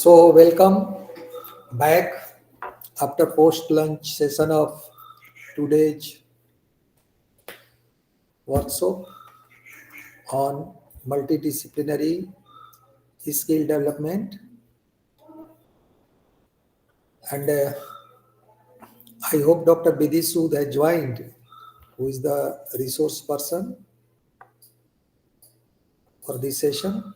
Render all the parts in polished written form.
So, welcome back after post lunch session of today's workshop on multidisciplinary skill development. And I hope Dr. Bidhi Sood has joined, who is the resource person for this session.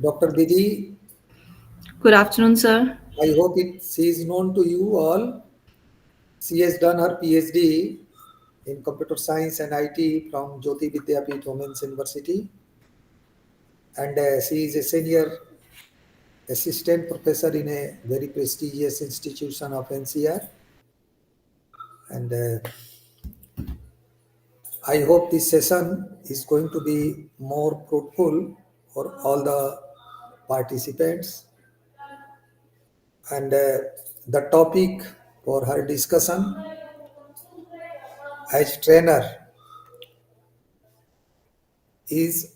Dr. Bidhi, Good afternoon, sir. I hope she is known to you all. She has done her PhD in computer science and IT from Jyoti Vidyapeeth Women's University, and she is a senior assistant professor in a very prestigious institution of NCR. And I hope this session is going to be more fruitful for all the participants. And the topic for her discussion as trainer is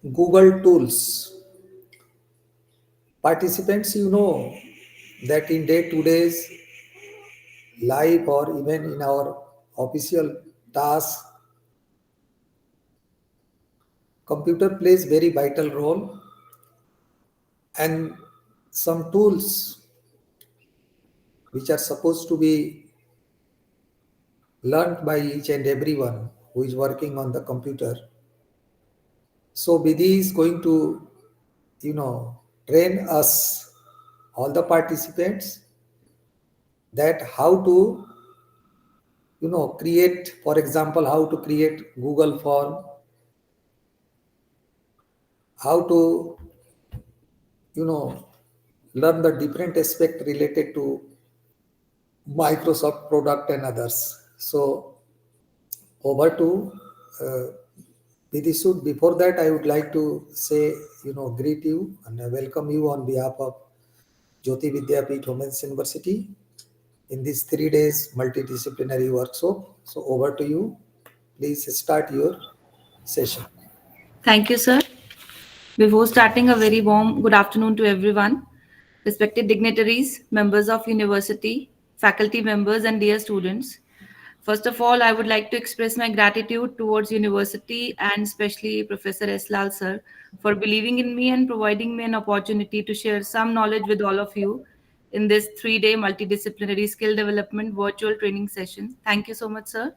Google Tools. Participants, you know that in day to day's life or even in our official tasks, computer plays very vital role, and some tools which are supposed to be learned by each and everyone who is working on the computer. So Bidhi is going to, train us, all the participants, that how to, create, for example, how to create Google form, how to, learn the different aspect related to Microsoft product and others. So over to uh, Vidhi Sood. Before that, I would like to say, greet you and welcome you on behalf of Jyoti Vidyapeeth Women's University in this 3 days multidisciplinary workshop. So over to you. Please start your session. Thank you, sir. Before starting, a very warm good afternoon to everyone, respected dignitaries, members of university, faculty members, and dear students. First of all, I would like to express my gratitude towards university and especially Professor Eslal sir for believing in me and providing me an opportunity to share some knowledge with all of you in this 3 day multidisciplinary skill development virtual training session. Thank you so much, sir.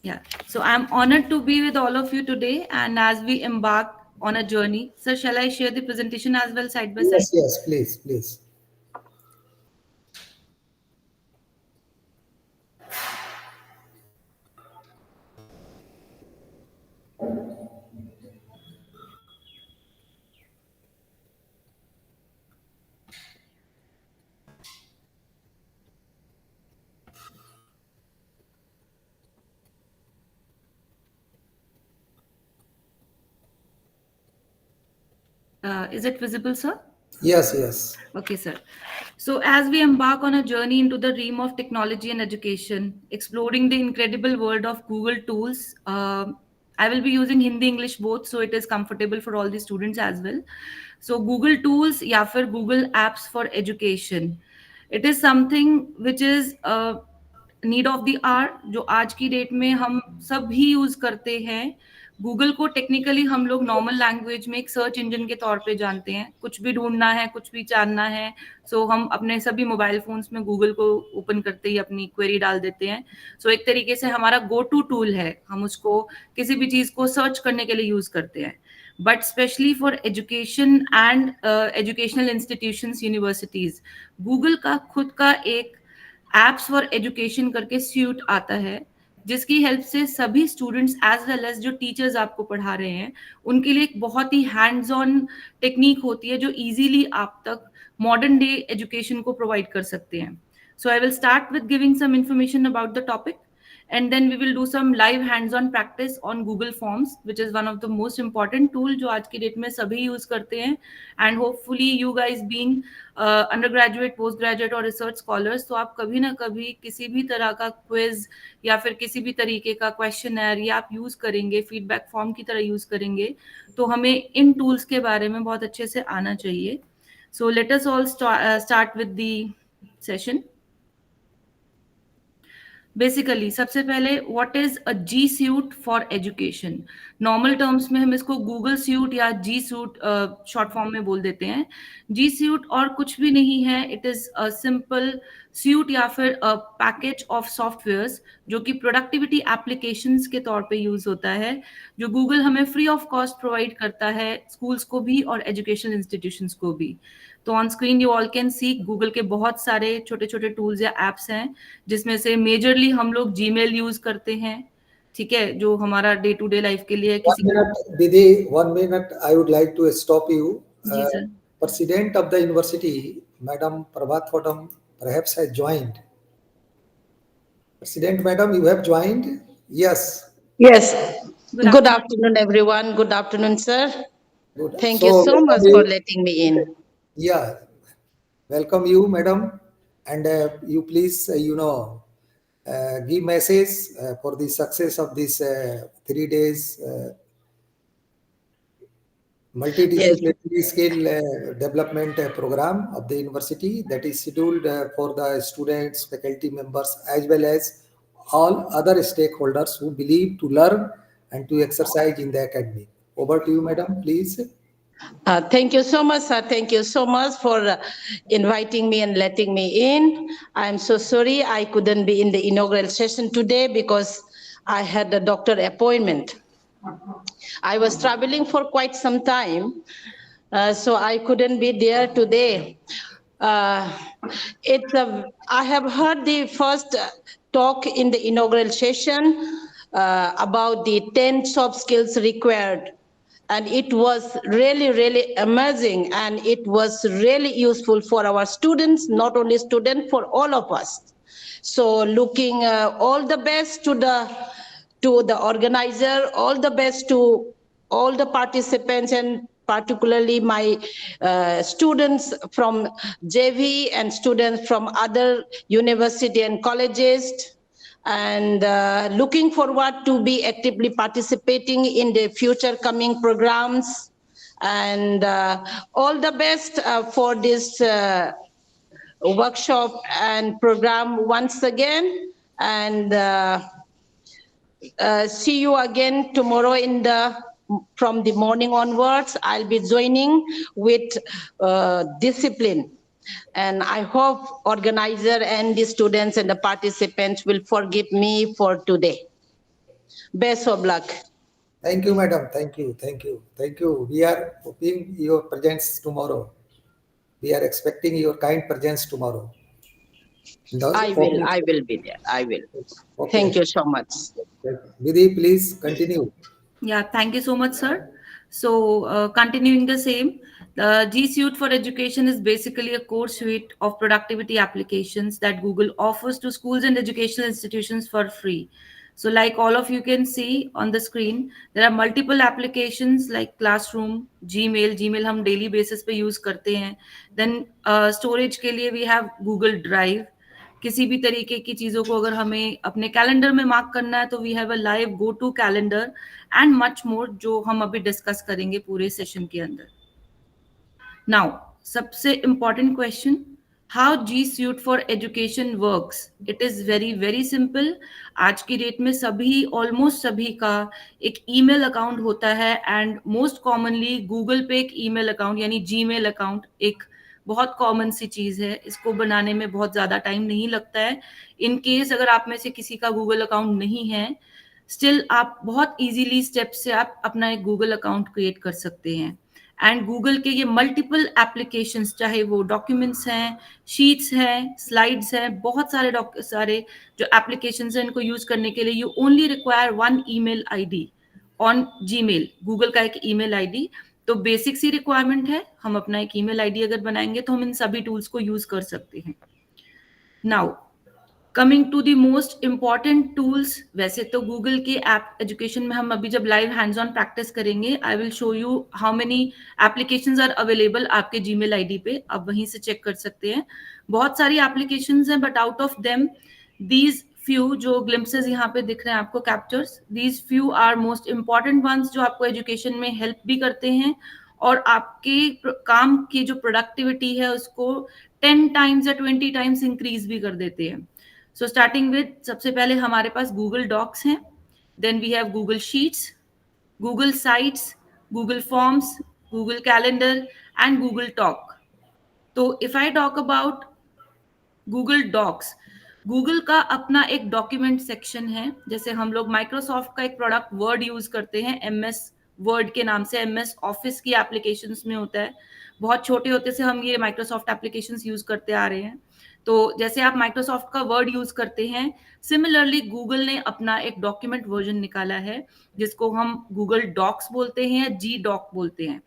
Yeah. So I'm honored to be with all of you today. And as we embark on a journey, sir, shall I share the presentation as well side by side? Yes, yes, please, please. Is it visible, sir? Yes, yes. Okay, sir. So, as we embark on a journey into the realm of technology and education, exploring the incredible world of Google tools, I will be using Hindi English both, so it is comfortable for all the students as well. So, Google tools, या फिर Google apps for education. It is something which is need of the hour जो आज की date में हम सब ही use करते हैं. गूगल को टेक्निकली हम लोग नॉर्मल लैंग्वेज में एक सर्च इंजन के तौर पे जानते हैं. कुछ भी ढूंढना है, कुछ भी जानना है, सो हम अपने सभी मोबाइल फोन्स में गूगल को ओपन करते ही अपनी क्वेरी डाल देते हैं. सो एक तरीके से हमारा गो टू टूल है. हम उसको किसी भी चीज को सर्च करने के लिए यूज करते हैं. But specially for education and educational institutions, universities, Google का खुद का एक एप्स फॉर एजुकेशन करके स्यूट आता है, जिसकी हेल्प से सभी स्टूडेंट्स एज वेल एज जो टीचर्स आपको पढ़ा रहे हैं उनके लिए एक बहुत ही हैंड्स ऑन टेक्निक होती है जो इजीली आप तक मॉडर्न डे एजुकेशन को प्रोवाइड कर सकते हैं. So I will start with giving some information about the topic. and then we will do some live hands-on practice on Google Forms, which is one of the most important tool जो आज की date में सभी use करते हैं. And hopefully you guys being undergraduate, postgraduate और research scholars, तो आप कभी ना कभी किसी भी तरह का quiz या फिर किसी भी तरीके का questionnaire या आप यूज करेंगे, feedback form की तरह यूज करेंगे, तो हमें इन tools के बारे में बहुत अच्छे से आना चाहिए. So let us all start with the session. Basically सबसे पहले what is a G suite for education. Normal terms में हम इसको गूगल सूट या जी सूट शॉर्ट फॉर्म में बोल देते हैं. जी सूट और कुछ भी नहीं है, it is a simple suit या फिर अ पैकेज ऑफ सॉफ्टवेयर्स जो कि प्रोडक्टिविटी एप्लीकेशंस के तौर पे यूज होता है, जो गूगल हमें फ्री ऑफ कॉस्ट प्रोवाइड करता है, स्कूल्स को भी और एजुकेशनल इंस्टीट्यूशंस को भी. तो on screen you all can C Google के बहुत सारे छोटे छोटे टूल्स या एप्स हैं, जिसमें से मेजरली हम लोग जीमेल यूज करते हैं, ठीक है, जो हमारा डे टू डे लाइफ के लिए किसी 1 minute, Didi, 1 minute. I would like to stop you. जी sir. President of the university, Madam Prabhat Kodam, perhaps has joined. President, Madam, you have joined? Yes. Yes. Good Good afternoon, everyone. Good afternoon, sir. Good. Thank you so much for letting me in. Yeah. Welcome you, Madam. And you please, give message for the success of this 3 days multidisciplinary skill development program of the university that is scheduled for the students, faculty members, as well as all other stakeholders who believe to learn and to exercise in the academy. Over to you, Madam, please. Thank you so much, sir. Thank you so much for inviting me and letting me in. I'm so sorry I couldn't be in the inaugural session today because I had a doctor appointment. I was traveling for quite some time, so I couldn't be there today. I have heard the first talk in the inaugural session about the 10 soft skills required. And it was really, really amazing, and it was really useful for our students, not only students, for all of us. So looking all the best to the organizer, all the best to all the participants, and particularly my students from JV and students from other university and colleges. And looking forward to be actively participating in the future coming programs, and all the best for this workshop and program once again, and see you again tomorrow from the morning onwards. I'll be joining with discipline. And I hope organizer and the students and the participants will forgive me for today. Best of luck. Thank you, Madam. Thank you. Thank you. Thank you. We are hoping your presence tomorrow. We are expecting your kind presence tomorrow. I will be there. I will. Okay. Thank you so much. Vidhi, please continue. Yeah, thank you so much, sir. So continuing the same, the G Suite for Education is basically a core suite of productivity applications that Google offers to schools and educational institutions for free. So like all of you can see on the screen, there are multiple applications like Classroom, Gmail हम daily basis पे use करते हैं. Then storage के लिए we have Google Drive. किसी भी तरीके की चीजों को अगर हमें अपने कैलेंडर में मार्क करना है तो we have a live go to calendar and much more, जो हम अभी डिस्कस करेंगे पूरे सेशन के अंदर. नाउ सबसे important question, how G suite for education works. It is very very simple. आज की डेट में सभी, ऑलमोस्ट सभी का एक ईमेल अकाउंट होता है, एंड मोस्ट कॉमनली गूगल पे एक ईमेल अकाउंट यानी जीमेल अकाउंट एक बहुत कॉमन सी चीज है. इसको बनाने में बहुत ज्यादा टाइम नहीं लगता है. इन केस अगर आप में से किसी का गूगल अकाउंट नहीं है, स्टिल आप बहुत इजीली स्टेप से आप अपना एक गूगल अकाउंट क्रिएट कर सकते हैं. एंड गूगल के ये मल्टीपल एप्लीकेशंस, चाहे वो डॉक्यूमेंट्स हैं, शीट्स हैं, स्लाइड्स हैं, बहुत सारे जो एप्लीकेशंस हैं, इनको यूज करने के लिए you only require one email ID on Gmail. Google का एक ईमेल आईडी तो बेसिक सी रिक्वायरमेंट है. हम अपना एक ईमेल आईडी अगर बनाएंगे तो हम इन सभी टूल्स को यूज कर सकते हैं. Now coming to the most important tools, वैसे तो गूगल के ऐप एजुकेशन में हम अभी जब लाइव हैंड्स ऑन प्रैक्टिस करेंगे, I will show you how many applications are available आपके जीमेल आईडी पे, आप वहीं से चेक कर सकते हैं। बहुत सारी एप्लीकेशंस हैं, but out of them these few जो ग्लिम्पसेस यहाँ पे दिख रहे हैं आपको, captures, these few are most important ones जो आपको एजुकेशन में हेल्प भी करते हैं और आपके काम की जो प्रोडक्टिविटी है उसको 10 टाइम्स या 20 टाइम्स इंक्रीज भी कर देते हैं। सो स्टार्टिंग विद, सबसे पहले हमारे पास गूगल डॉक्स हैं, then we have Google Sheets, Google Sites, Google forms, Google Calendar and Google Talk. तो if I talk about Google Docs, Google का अपना एक डॉक्यूमेंट सेक्शन है। जैसे हम लोग माइक्रोसॉफ्ट का एक प्रोडक्ट वर्ड यूज करते हैं, एमएस वर्ड के नाम से, एमएस ऑफिस की एप्लीकेशंस में होता है। बहुत छोटे होते से हम ये माइक्रोसॉफ्ट एप्लीकेशंस यूज करते आ रहे हैं। तो जैसे आप माइक्रोसॉफ्ट का वर्ड यूज करते हैं, सिमिलरली गूगल ने अपना एक डॉक्यूमेंट वर्जन निकाला है जिसको हम गूगल डॉक्स बोलते हैं या जी डॉक बोलते हैं।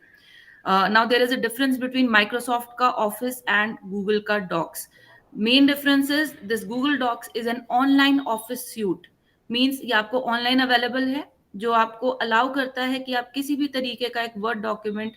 Now there is a difference between Microsoft का ऑफिस एंड गूगल का docs. Main difference is this Google docs is an online office suite, means ये आपको ऑनलाइन अवेलेबल है, जो आपको अलाउ करता है कि आप किसी भी तरीके का एक वर्ड डॉक्यूमेंट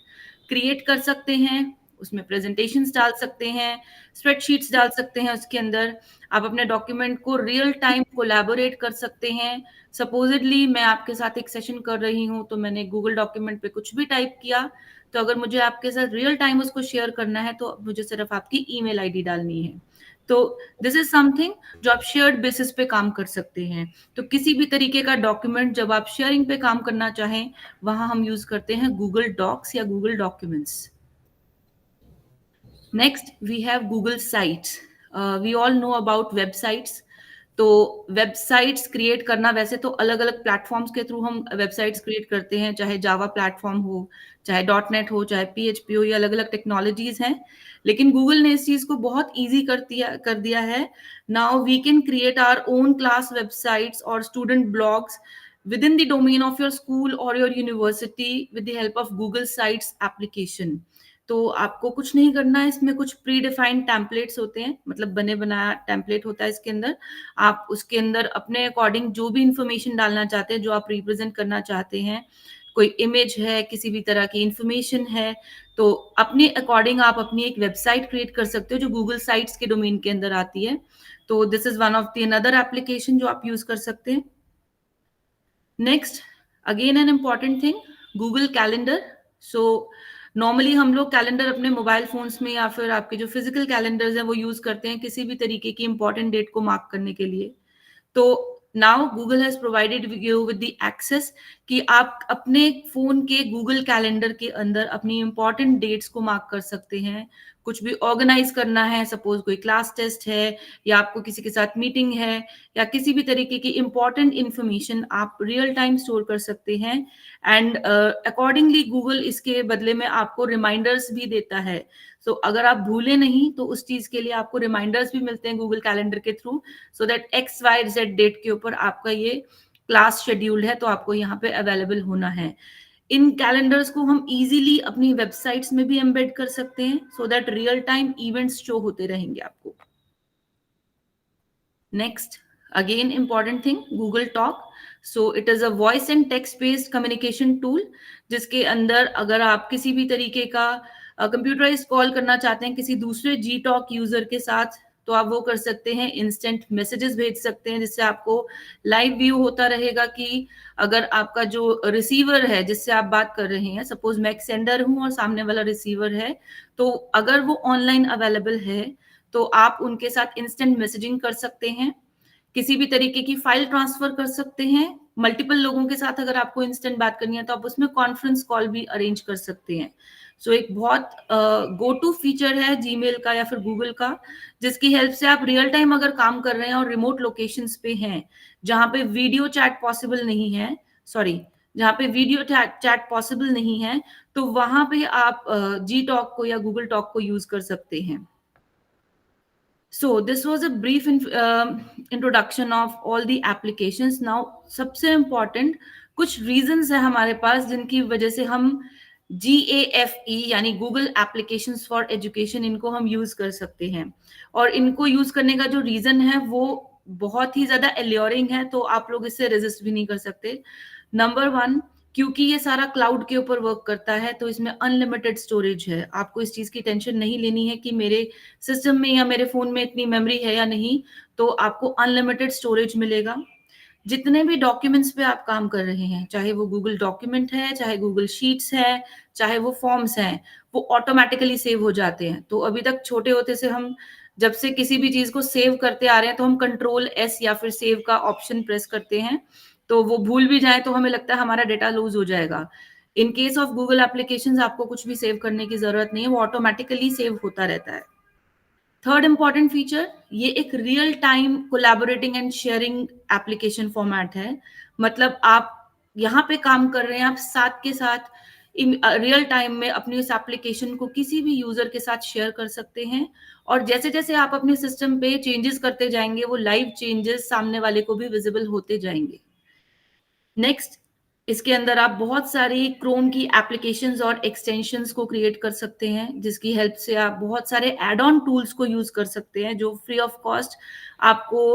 क्रिएट कर सकते हैं, उसमें प्रेजेंटेशंस डाल सकते हैं, स्प्रेडशीट्स डाल सकते हैं, उसके अंदर आप अपने डॉक्यूमेंट को रियल टाइम कोलैबोरेट कर सकते हैं। सपोजिटली मैं आपके साथ एक सेशन कर रही हूँ, तो मैंने गूगल डॉक्यूमेंट पे कुछ भी टाइप किया, तो अगर मुझे आपके साथ रियल टाइम उसको शेयर करना है तो मुझे सिर्फ आपकी ईमेल आईडी डालनी है। तो दिस इज समथिंग जो आप शेयर्ड बेसिस पे काम कर सकते हैं। तो किसी भी तरीके का डॉक्यूमेंट जब आप शेयरिंग पे काम करना चाहें, वहां हम यूज करते हैं गूगल डॉक्स या Google documents. Next we have Google sites. We all know about websites. तो वेबसाइट्स क्रिएट करना, वैसे तो अलग अलग प्लेटफॉर्म्स के थ्रू हम वेबसाइट्स क्रिएट करते हैं, चाहे जावा प्लेटफॉर्म हो, चाहे .NET हो, चाहे PHP हो, ये अलग अलग टेक्नोलॉजीज हैं। लेकिन गूगल ने इस चीज को बहुत इजी कर दिया है। Now we can create our own class websites और student blogs within the domain of your school or your university with the help of Google Sites application। तो आपको कुछ नहीं करना है, इसमें कुछ प्री डिफाइंड टेम्पलेट्स होते हैं, मतलब बने बनाया टेम्पलेट होता है इसके अंदर। आप उसके अंदर अपने अकॉर्डिंग जो भी इंफॉर्मेशन डालना चाहते हैं, जो आप रिप्रेजेंट करना चाहते हैं, कोई इमेज है, किसी भी तरह की इंफॉर्मेशन है, तो अपने अकॉर्डिंग आप अपनी एक वेबसाइट क्रिएट कर सकते हो जो गूगल साइट्स के डोमेन के अंदर आती है। तो this is one of the another application जो आप यूज कर सकते हैं। Next, again an important thing, Google calendar. So normally हम लोग कैलेंडर अपने मोबाइल फोन्स में या फिर आपके जो फिजिकल कैलेंडर्स हैं वो यूज करते हैं किसी भी तरीके की इंपॉर्टेंट डेट को मार्क करने के लिए। तो now Google has provided you with the access कि आप अपने फोन के गूगल कैलेंडर के अंदर अपनी इंपॉर्टेंट डेट्स को मार्क कर सकते हैं। कुछ भी ऑर्गेनाइज करना है, सपोज कोई क्लास टेस्ट है या आपको किसी के साथ मीटिंग है या किसी भी तरीके की इंपॉर्टेंट इंफॉर्मेशन आप रियल टाइम स्टोर कर सकते हैं। एंड अकॉर्डिंगली गूगल इसके बदले में आपको रिमाइंडर्स भी देता है। सो अगर आप भूले नहीं तो उस चीज के लिए आपको रिमाइंडर्स भी मिलते हैं गूगल कैलेंडर के through, so that XYZ date के ऊपर आपका ये क्लास शेड्यूल्ड है तो आपको यहाँ पे अवेलेबल होना है। इन कैलेंडर्स को हम इजीली अपनी वेबसाइट्स में भी एम्बेड कर सकते हैं so that real time events show होते रहेंगे आपको। Next, again important thing, Google talk. So it is a voice and text based communication tool जिसके अंदर अगर आप किसी भी तरीके का कंप्यूटराइज कॉल करना चाहते हैं किसी दूसरे जी टॉक यूजर के साथ, तो आप वो कर सकते हैं। इंस्टेंट मैसेजेस भेज सकते हैं जिससे आपको लाइव व्यू होता रहेगा कि अगर आपका जो रिसीवर है जिससे आप बात कर रहे हैं, सपोज मैं एक सेंडर हूं और सामने वाला रिसीवर है, तो अगर वो ऑनलाइन अवेलेबल है तो आप उनके साथ इंस्टेंट मैसेजिंग कर सकते हैं, किसी भी तरीके की फाइल ट्रांसफर कर सकते हैं। मल्टीपल लोगों के साथ अगर आपको इंस्टेंट बात करनी है तो आप उसमें कॉन्फ्रेंस कॉल भी अरेंज कर सकते हैं। सो एक बहुत गो टू फीचर है जीमेल का या फिर गूगल का, जिसकी हेल्प से आप रियल टाइम अगर काम कर रहे हैं और रिमोट लोकेशंस पे हैं जहां पे वीडियो चैट पॉसिबल नहीं है, जहां पे वीडियो चैट पॉसिबल नहीं है, तो वहां पे आप जी टॉक को या गूगल टॉक को यूज कर सकते हैं। So this was a brief introduction of all the applications. Now सबसे important कुछ reasons है हमारे पास जिनकी वजह से हम GAFE यानी गूगल एप्लीकेशंस फॉर एजुकेशन इनको हम यूज कर सकते हैं। और इनको यूज करने का जो रीजन है वो बहुत ही ज्यादा एल्योरिंग है, तो आप लोग इससे रेजिस्ट भी नहीं कर सकते। नंबर 1, क्योंकि ये सारा क्लाउड के ऊपर वर्क करता है तो इसमें अनलिमिटेड स्टोरेज है। आपको इस चीज की टेंशन नहीं लेनी है कि मेरे सिस्टम में या मेरे फोन में इतनी मेमोरी है या नहीं, तो आपको अनलिमिटेड स्टोरेज मिलेगा। जितने भी डॉक्यूमेंट्स पे आप काम कर रहे हैं, चाहे वो गूगल डॉक्यूमेंट है, चाहे गूगल शीट्स है, चाहे वो फॉर्म्स हैं, वो ऑटोमेटिकली सेव हो जाते हैं। तो अभी तक छोटे होते से हम जब से किसी भी चीज को सेव करते आ रहे हैं तो हम Ctrl+S या फिर सेव का ऑप्शन प्रेस करते हैं, तो वो भूल भी जाए तो हमें लगता है हमारा डेटा लूज हो जाएगा। In case of Google applications आपको कुछ भी सेव करने की जरूरत नहीं है, वो ऑटोमेटिकली सेव होता रहता है। थर्ड इंपॉर्टेंट फीचर, ये एक real time collaborating and sharing application format है। मतलब आप यहाँ पे काम कर रहे हैं, आप साथ के साथ रियल टाइम में अपनी उस एप्लीकेशन को किसी भी यूजर के साथ शेयर कर सकते हैं, और जैसे जैसे आप अपने सिस्टम पे चेंजेस करते जाएंगे वो लाइव चेंजेस सामने वाले को भी विजिबल होते जाएंगे। नेक्स्ट, इसके अंदर आप बहुत सारी क्रोम की एप्लीकेशंस और एक्सटेंशंस को क्रिएट कर सकते हैं, जिसकी हेल्प से आप बहुत सारे एड ऑन टूल्स को यूज कर सकते हैं जो फ्री ऑफ कॉस्ट आपको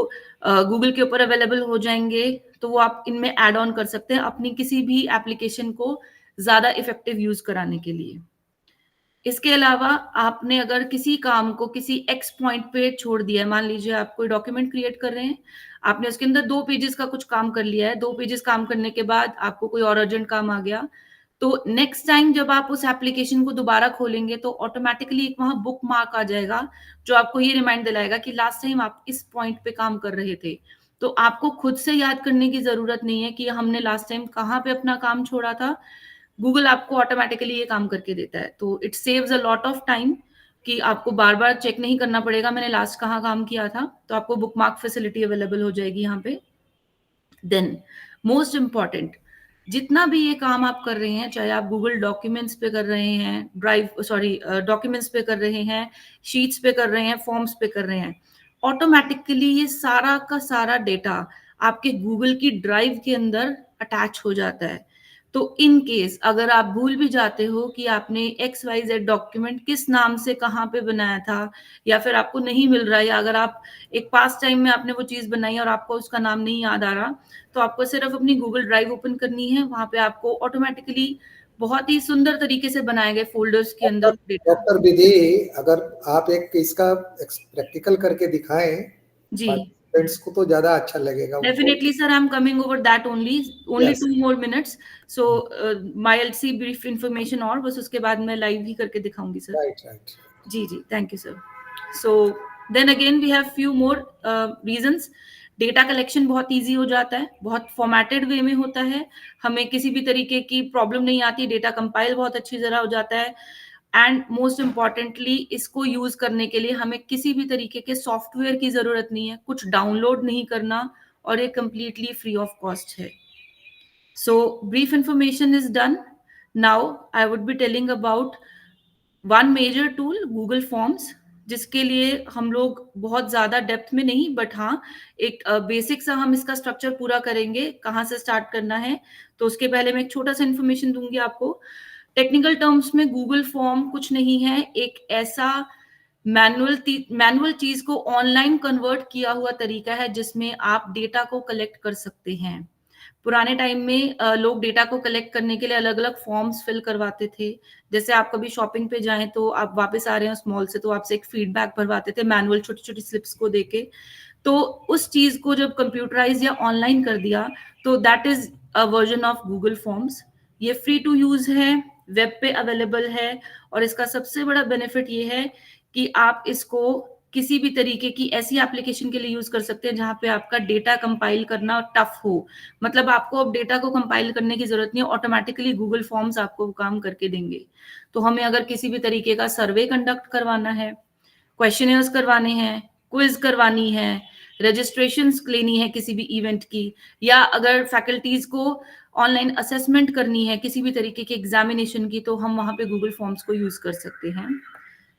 गूगल के ऊपर अवेलेबल हो जाएंगे। तो वो आप इनमें एड ऑन कर सकते हैं अपनी किसी भी एप्लीकेशन को ज्यादा इफेक्टिव यूज कराने के लिए। इसके अलावा आपने अगर किसी काम को किसी एक्स पॉइंट पे छोड़ दिया है, मान लीजिए आप कोई डॉक्यूमेंट क्रिएट कर रहे हैं, आपने उसके अंदर 2 पेजेस का कुछ काम कर लिया है, 2 पेजेस काम करने के बाद आपको कोई और अर्जेंट काम आ गया, तो नेक्स्ट टाइम जब आप उस एप्लीकेशन को दोबारा खोलेंगे तो ऑटोमेटिकली एक वहां बुक मार्क आ जाएगा जो आपको ये रिमाइंड दिलाएगा कि लास्ट टाइम आप इस पॉइंट पे काम कर रहे थे। तो आपको खुद से याद करने की जरूरत नहीं है कि हमने लास्ट टाइम कहाँ पे अपना काम छोड़ा था, गूगल आपको ऑटोमेटिकली ये काम करके देता है। तो it saves a lot of time कि आपको बार बार चेक नहीं करना पड़ेगा मैंने लास्ट कहाँ काम किया था, तो आपको बुकमार्क फैसिलिटी अवेलेबल हो जाएगी यहाँ पे। देन मोस्ट इंपॉर्टेंट, जितना भी ये काम आप कर रहे हैं, चाहे आप गूगल डॉक्यूमेंट्स पे कर रहे हैं, डॉक्यूमेंट्स पे कर रहे हैं, शीट्स पे कर रहे हैं, फॉर्म्स पे कर रहे हैं, ऑटोमेटिकली ये सारा का सारा डेटा आपके गूगल की ड्राइव के अंदर अटैच हो जाता है। तो इन केस अगर आप भूल भी जाते हो कि आपने XYZ डॉक्यूमेंट किस नाम से कहाँ पे बनाया था, या फिर आपको नहीं मिल रहा है, या अगर आप एक पास टाइम में आपने वो चीज बनाई और आपको उसका नाम नहीं याद आ रहा, तो आपको सिर्फ अपनी गूगल ड्राइव ओपन करनी है। वहां पे आपको ऑटोमेटिकली बहुत ही सुंदर तरीके से बनाए गए फोल्डर्स के अंदर डेटा। डॉक्टर विधि, अगर आप एक इसका प्रैक्टिकल करके दिखाएं जी, पार्टिसिपेंट्स को तो ज्यादा अच्छा लगेगा उनको। Definitely sir, I am coming over that only yes, 2 more minutes। So my L C brief information, और बस उसके बाद मैं लाइव ही करके दिखाऊंगी सर। Right right. जी जी, thank you sir. So then again we have few more reasons. Data collection बहुत इजी हो जाता है, बहुत फॉर्मेटेड वे में होता है, हमें किसी भी तरीके की प्रॉब्लम नहीं आती, डेटा कंपाइल बहुत अच्छी तरह हो जाता है, एंड मोस्ट इम्पॉर्टेंटली इसको यूज करने के लिए हमें किसी भी तरीके के सॉफ्टवेयर की जरूरत नहीं है, कुछ डाउनलोड नहीं करना, और ये कंप्लीटली फ्री ऑफ कॉस्ट है। So brief information is done. Now I would be telling about one major tool, Google forms, जिसके लिए हम लोग बहुत ज्यादा डेप्थ में नहीं, बट हाँ एक बेसिक सा हम इसका स्ट्रक्चर पूरा करेंगे, कहाँ से स्टार्ट करना है। तो उसके पहले मैं एक छोटा सा इन्फॉर्मेशन दूंगी आपको। टेक्निकल टर्म्स में गूगल फॉर्म कुछ नहीं है, एक ऐसा मैनुअल चीज को ऑनलाइन कन्वर्ट किया हुआ तरीका है जिसमें आप डेटा को कलेक्ट कर सकते हैं। पुराने टाइम में लोग डेटा को कलेक्ट करने के लिए अलग अलग फॉर्म्स फिल करवाते थे। जैसे आप कभी शॉपिंग पे जाएं तो आप वापस आ रहे हैं मॉल से, तो आपसे एक फीडबैक भरवाते थे मैनुअल छोटी छोटी स्लिप्स को देके। तो उस चीज को जब कंप्यूटराइज या ऑनलाइन कर दिया, तो that is a version of Google forms. ये फ्री टू यूज है, वेब पे अवेलेबल है, और इसका सबसे बड़ा बेनिफिट ये है कि आप इसको किसी भी तरीके की ऐसी एप्लीकेशन के लिए यूज कर सकते हैं जहां पे आपका डेटा कंपाइल करना टफ हो। मतलब आपको अब डेटा को कंपाइल करने की जरूरत नहीं है, ऑटोमेटिकली गूगल फॉर्म्स आपको वो काम करके देंगे। तो हमें अगर किसी भी तरीके का सर्वे कंडक्ट करवाना है, क्वेश्चनर्स करवाने हैं, क्विज करवानी है, रजिस्ट्रेशंस लेनी है किसी भी इवेंट की, या अगर फैकल्टीज को ऑनलाइन असेसमेंट करनी है किसी भी तरीके के एग्जामिनेशन की, तो हम वहां पे गूगल फॉर्म्स को यूज कर सकते हैं।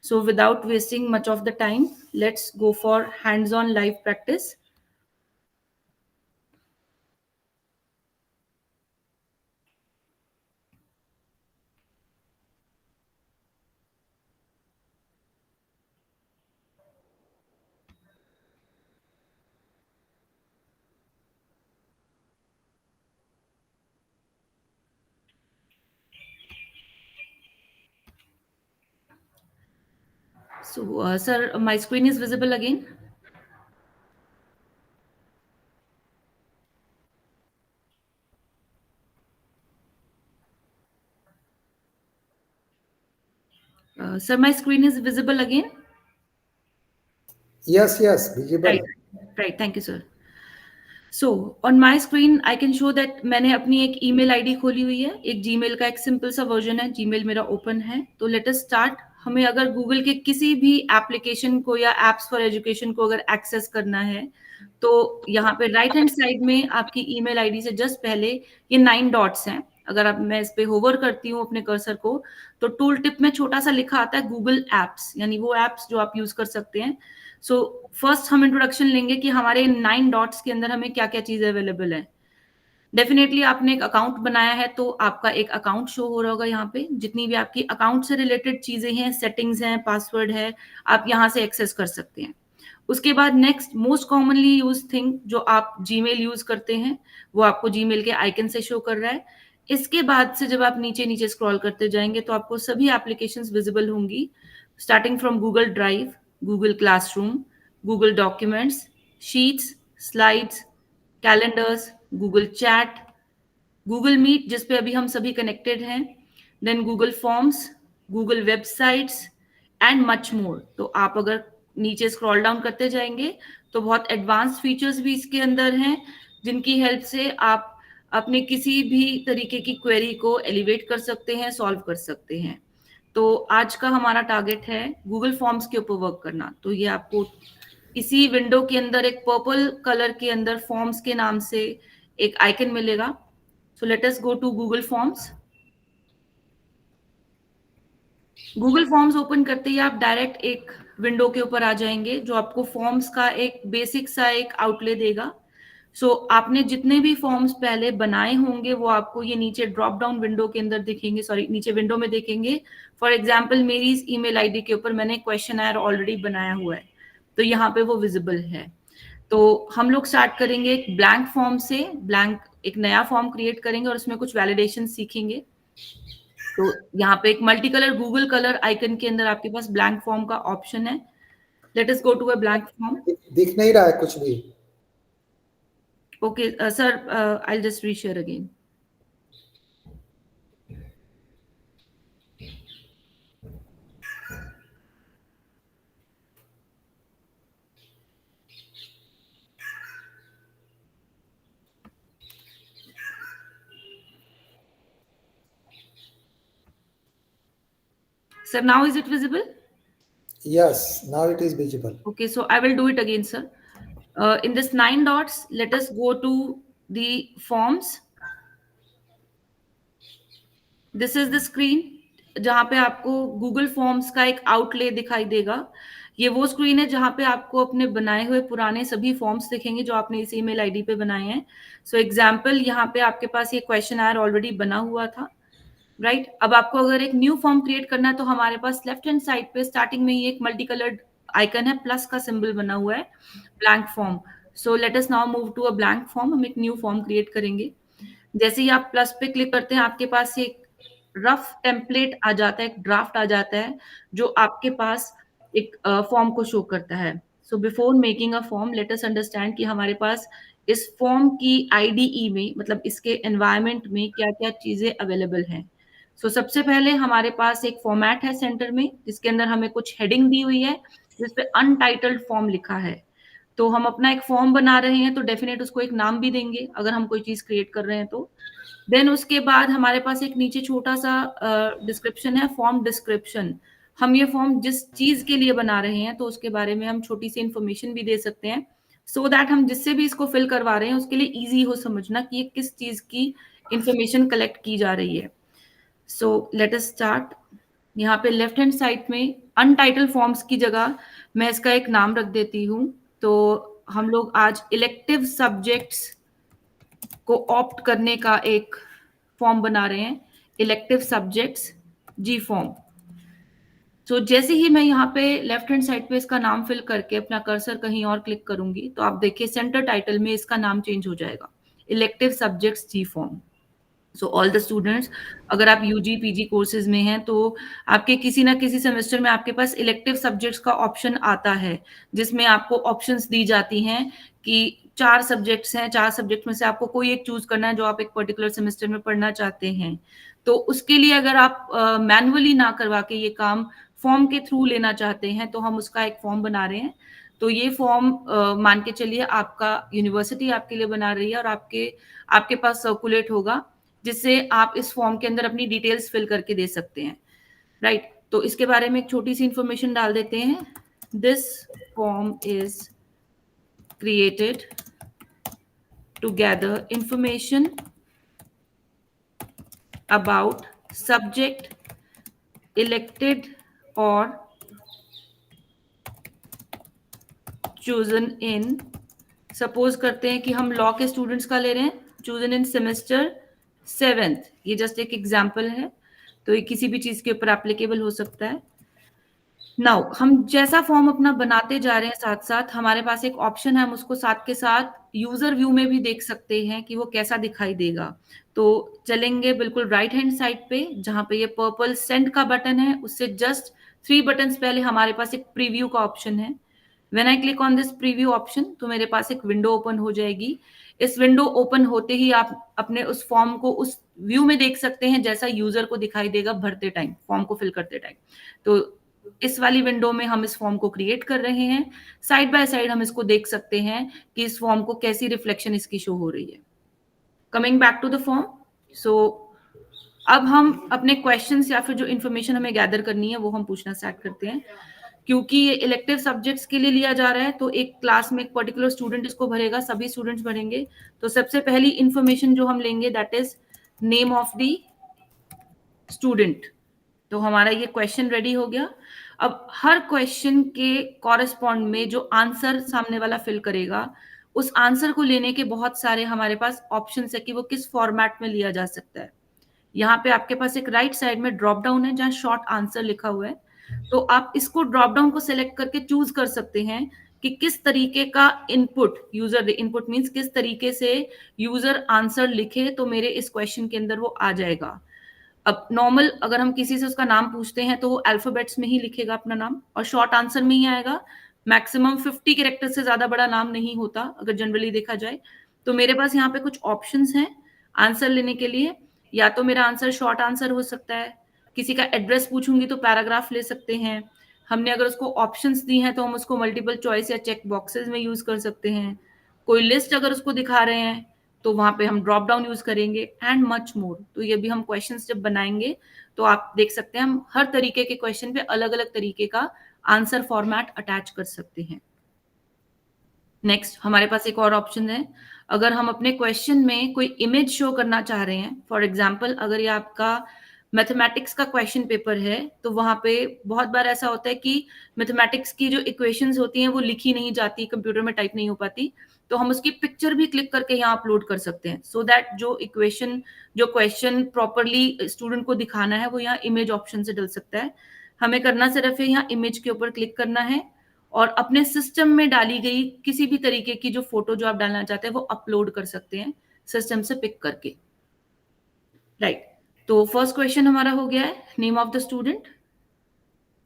So without wasting much of the time, let's go for hands-on live practice. So, sir, my screen is visible again. Sir, my screen is visible again. Yes, yes, visible. Right, right. Thank you, sir. So on my screen I can show that मैंने अपनी एक email ID खोली हुई है, एक Gmail का एक simple सा वर्जन है, जीमेल मेरा ओपन है। तो लेट अस स्टार्ट। हमें अगर गूगल के किसी भी एप्लीकेशन को या एप्स फॉर एजुकेशन को अगर एक्सेस करना है तो यहाँ पे राइट हैंड साइड में आपकी ईमेल आईडी से जस्ट पहले ये 9 डॉट्स हैं। अगर अब मैं इस पे होवर करती हूँ अपने कर्सर को तो टूल टिप में छोटा सा लिखा आता है गूगल एप्स, यानी वो एप्स जो आप यूज कर सकते हैं। सो फर्स्ट हम इंट्रोडक्शन लेंगे कि हमारे 9 डॉट्स के अंदर हमें क्या क्या चीजें अवेलेबल है। डेफिनेटली आपने एक अकाउंट बनाया है तो आपका एक अकाउंट शो हो रहा होगा यहाँ पे। जितनी भी आपकी अकाउंट से रिलेटेड चीजें हैं, सेटिंग्स हैं, पासवर्ड है, आप यहाँ से एक्सेस कर सकते हैं। उसके बाद next most commonly use thing जो आप जीमेल यूज करते हैं वो आपको जीमेल के आइकन से शो कर रहा है। इसके बाद से जब आप नीचे नीचे स्क्रॉल करते जाएंगे तो आपको सभी एप्लीकेशंस विजिबल होंगी, starting from Google drive, Google classroom, Google documents, sheets, slides, calendars, Google chat, Google meet जिस पे अभी हम सभी कनेक्टेड हैं, then Google forms, Google websites and much more. तो आप अगर नीचे स्क्रॉल डाउन करते जाएंगे तो बहुत एडवांस फीचर्स भी इसके अंदर हैं जिनकी हेल्प से आप अपने किसी भी तरीके की क्वेरी को एलिवेट कर सकते हैं, सॉल्व कर सकते हैं। तो आज का हमारा टारगेट है गूगल फॉर्म्स के ऊपर वर्क करना। तो ये आपको इसी विंडो के अंदर एक पर्पल कलर के अंदर फॉर्म्स के नाम से एक आइकन मिलेगा। So let us go to Google forms. Google forms open करते ही आप डायरेक्ट एक विंडो के ऊपर आ जाएंगे जो आपको फॉर्म्स का एक बेसिक सा एक आउटले देगा। सो आपने जितने भी फॉर्म्स पहले बनाए होंगे वो आपको ये नीचे ड्रॉप डाउन विंडो के अंदर दिखेंगे, सॉरी नीचे विंडो में देखेंगे। फॉर एग्जाम्पल मेरी इस ईमेल आईडी के ऊपर मैंने क्वेश्चन ऑलरेडी बनाया हुआ है तो यहाँ पे वो विजिबल है। तो हम लोग स्टार्ट करेंगे एक ब्लैंक फॉर्म से, ब्लैंक एक नया फॉर्म क्रिएट करेंगे और उसमें कुछ वैलिडेशन सीखेंगे। तो यहाँ पे एक multi colour Google colour icon के अंदर आपके पास ब्लैंक फॉर्म का ऑप्शन है। Let us go to a blank form. दिख नहीं रहा है कुछ भी। Okay sir, I will just reshare again. Sir, now is it visible? Yes, now it is visible. Okay, so I will do it again, sir. In this 9 dots, let us go to the forms. This is the screen जहाँ पे आपको Google forms का एक outlay दिखाई देगा। ये वो screen है जहाँ पे आपको अपने बनाए हुए पुराने सभी फॉर्म्स दिखेंगे जो आपने इस ईमेल आईडी पे बनाए हैं। सो एग्जाम्पल यहाँ पे आपके पास ये क्वेश्चन ऑलरेडी बना हुआ था, राइट? अब आपको अगर एक न्यू फॉर्म क्रिएट करना है तो हमारे पास लेफ्ट हैंड साइड पे स्टार्टिंग में ही एक मल्टी कलर्ड आइकन है, प्लस का सिंबल बना हुआ है, blank form. So let us now move to a blank form. हम एक न्यू फॉर्म क्रिएट करेंगे। जैसे ही आप प्लस पे क्लिक करते हैं आपके पास एक रफ टेम्पलेट आ जाता है, एक ड्राफ्ट आ जाता है जो आपके पास एक फॉर्म को शो करता है। So before making a form let us understand कि हमारे पास इस फॉर्म की आईडीई में, मतलब इसके एनवायरनमेंट में क्या क्या चीजें अवेलेबल हैं। सो सबसे पहले हमारे पास एक फॉर्मेट है सेंटर में जिसके अंदर हमें कुछ हेडिंग दी हुई है जिसपे अनटाइटल्ड फॉर्म लिखा है। तो हम अपना एक फॉर्म बना रहे हैं तो डेफिनेट उसको एक नाम भी देंगे अगर हम कोई चीज क्रिएट कर रहे हैं तो। देन उसके बाद हमारे पास एक नीचे छोटा सा डिस्क्रिप्शन है, फॉर्म डिस्क्रिप्शन। हम ये फॉर्म जिस चीज के लिए बना रहे हैं तो उसके बारे में हम छोटी सी इंफॉर्मेशन भी दे सकते हैं सो दैट हम जिससे भी इसको फिल करवा रहे हैं उसके लिए इजी हो समझना कि ये किस चीज की इंफॉर्मेशन कलेक्ट की जा रही है। सो लेट अस स्टार्ट। यहाँ पे लेफ्ट हैंड साइड में अनटाइटल्ड फॉर्म्स की जगह मैं इसका एक नाम रख देती हूँ। तो हम लोग आज इलेक्टिव सब्जेक्ट्स को ऑप्ट करने का एक फॉर्म बना रहे हैं, इलेक्टिव सब्जेक्ट्स जी फॉर्म। तो जैसे ही मैं यहाँ पे लेफ्ट हैंड साइड पे इसका नाम फिल करके अपना कर्सर कहीं और क्लिक करूंगी तो आप देखिए सेंटर टाइटल में इसका नाम चेंज हो जाएगा, elective subjects G form. So all the students, अगर आप यूजी पीजी कोर्सेज में हैं तो आपके किसी ना किसी सेमेस्टर में आपके पास इलेक्टिव सब्जेक्ट्स का ऑप्शन आता है, जिसमें आपको ऑप्शंस दी जाती हैं कि 4 सब्जेक्ट्स हैं, 4 सब्जेक्ट में से आपको कोई एक चूज करना है जो आप एक पर्टिकुलर सेमेस्टर में पढ़ना चाहते हैं। तो उसके लिए अगर आप मैनुअली ना करवा के ये काम फॉर्म के थ्रू लेना चाहते हैं, तो हम उसका एक फॉर्म बना रहे हैं। तो ये फॉर्म मान के चलिए आपका यूनिवर्सिटी आपके लिए बना रही है और आपके पास सर्कुलेट होगा, जिससे आप इस फॉर्म के अंदर अपनी डिटेल्स फिल करके दे सकते हैं, राइट। तो इसके बारे में एक छोटी सी इंफॉर्मेशन डाल देते हैं। This form is created to gather information about subject elected और चूजन इन, सपोज करते हैं कि हम लॉ के स्टूडेंट्स का ले रहे हैं, चूजन इन सेमेस्टर 7th, ये जस्ट एक एग्जाम्पल है, तो ये किसी भी चीज के ऊपर एप्लीकेबल हो सकता है। नाउ हम जैसा फॉर्म अपना बनाते जा रहे हैं, साथ साथ हमारे पास एक ऑप्शन है, हम उसको साथ के साथ यूजर व्यू में भी देख सकते हैं कि वो कैसा दिखाई देगा। तो चलेंगे बिल्कुल राइट हैंड साइड पे, जहां पे ये पर्पल सेंड का बटन है, उससे जस्ट 3 बटन्स पहले हमारे पास एक प्रीव्यू का ऑप्शन है। When I click on this preview option, तो मेरे पास एक विंडो ओपन हो जाएगी। इस विंडो ओपन होते ही आप अपने उस फॉर्म को उस व्यू में देख सकते हैं जैसा यूजर को दिखाई देगा भरते टाइम, फॉर्म को फिल करते टाइम। तो इस वाली विंडो में हम इस फॉर्म को क्रिएट कर रहे हैं। साइड बाय साइड हम इसको देख सकते हैं कि इस फॉर्म को कैसी रिफ्लेक्शन इसकी शो हो रही है। Coming back to the form, so अब हम अपने क्वेश्चंस या फिर जो इन्फॉर्मेशन हमें गैदर करनी है वो हम पूछना स्टार्ट करते हैं। क्योंकि ये इलेक्टिव सब्जेक्ट्स के लिए लिया जा रहा है, तो एक क्लास में एक पर्टिकुलर स्टूडेंट इसको भरेगा, सभी स्टूडेंट्स भरेंगे। तो सबसे पहली इंफॉर्मेशन जो हम लेंगे that is name of the student. तो हमारा ये क्वेश्चन रेडी हो गया। अब हर क्वेश्चन के कॉरेस्पॉन्ड में जो आंसर सामने वाला फिल करेगा, उस आंसर को लेने के बहुत सारे हमारे पास ऑप्शन है कि वो किस फॉर्मेट में लिया जा सकता है। यहाँ पे आपके पास एक राइट साइड में ड्रॉप डाउन है जहां शॉर्ट आंसर लिखा हुआ है, तो आप इसको ड्रॉप डाउन को सिलेक्ट करके चूज कर सकते हैं कि किस तरीके का इनपुट यूजर दे। इनपुट मींस किस तरीके से यूजर आंसर लिखे तो मेरे इस क्वेश्चन के अंदर वो आ जाएगा। अब नॉर्मल अगर हम किसी से उसका नाम पूछते हैं तो वो अल्फाबेट्स में ही लिखेगा अपना नाम और शॉर्ट आंसर में ही आएगा। मैक्सिमम 50 कैरेक्टर से ज्यादा बड़ा नाम नहीं होता अगर जनरली देखा जाए। तो मेरे पास यहाँ पे कुछ ऑप्शंस हैं आंसर लेने के लिए। या तो मेरा आंसर शॉर्ट आंसर हो सकता है, किसी का एड्रेस पूछूंगी तो पैराग्राफ ले सकते हैं। हमने अगर उसको ऑप्शंस दी हैं तो हम उसको मल्टीपल चॉइस या चेक बॉक्सेस में यूज कर सकते हैं। कोई लिस्ट अगर उसको दिखा रहे हैं तो वहां पे हम ड्रॉप डाउन यूज करेंगे एंड मच मोर। तो ये भी हम क्वेश्चंस जब बनाएंगे तो आप देख सकते हैं हम हर तरीके के क्वेश्चन पे अलग अलग तरीके का आंसर फॉर्मेट अटैच कर सकते हैं। नेक्स्ट हमारे पास एक और ऑप्शन है, अगर हम अपने क्वेश्चन में कोई इमेज शो करना चाह रहे हैं, फॉर एग्जाम्पल अगर ये आपका मैथमेटिक्स का क्वेश्चन पेपर है तो वहां पे बहुत बार ऐसा होता है कि मैथमेटिक्स की जो इक्वेशंस होती हैं वो लिखी नहीं जाती, कंप्यूटर में टाइप नहीं हो पाती, तो हम उसकी पिक्चर भी क्लिक करके यहाँ अपलोड कर सकते हैं सो दैट जो क्वेश्चन प्रॉपरली स्टूडेंट को दिखाना है वो यहाँ इमेज ऑप्शन से डल सकता है। हमें करना सिर्फ है यहाँ इमेज के ऊपर क्लिक करना है और अपने सिस्टम में डाली गई किसी भी तरीके की जो फोटो जो आप डालना चाहते हैं वो अपलोड कर सकते हैं सिस्टम से पिक करके, राइट। तो फर्स्ट क्वेश्चन हमारा हो गया है name of the student.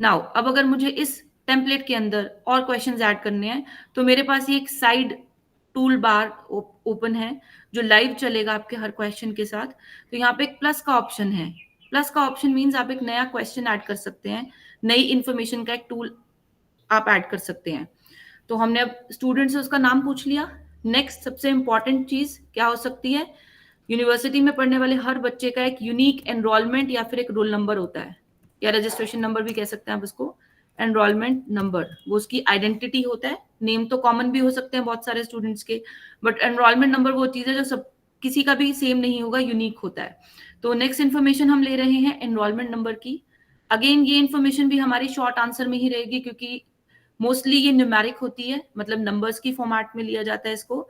Now अब अगर मुझे इस टेम्पलेट के अंदर और क्वेश्चंस ऐड करने हैं तो मेरे पास ये एक साइड टूल बार ओपन है जो लाइव चलेगा आपके हर क्वेश्चन के साथ। तो यहाँ पे एक प्लस का ऑप्शन है। प्लस का ऑप्शन मीन्स आप एक नया क्वेश्चन ऐड कर सकते हैं, नई इंफॉर्मेशन का एक टूल आप ऐड कर सकते हैं। तो हमने अब स्टूडेंट से उसका नाम पूछ लिया। नेक्स्ट सबसे इंपॉर्टेंट चीज क्या हो सकती है, यूनिवर्सिटी में पढ़ने वाले हर बच्चे का एक यूनिक एनरोलमेंट या फिर एक रोल नंबर होता है, या रजिस्ट्रेशन नंबर भी कह सकते हैं आप उसको। एनरोलमेंट नंबर वो उसकी आइडेंटिटी होता है। नेम तो कॉमन भी हो सकते हैं बहुत सारे स्टूडेंट्स के, बट एनरोलमेंट नंबर वो चीज है जो सब किसी का भी सेम नहीं होगा, यूनिक होता है। तो नेक्स्ट इन्फॉर्मेशन हम ले रहे हैं एनरोलमेंट नंबर की। अगेन ये इन्फॉर्मेशन भी हमारी शॉर्ट आंसर में ही रहेगी क्योंकि मोस्टली ये न्यूमेरिक होती है, मतलब नंबर्स की फॉर्मेट में लिया जाता है इसको।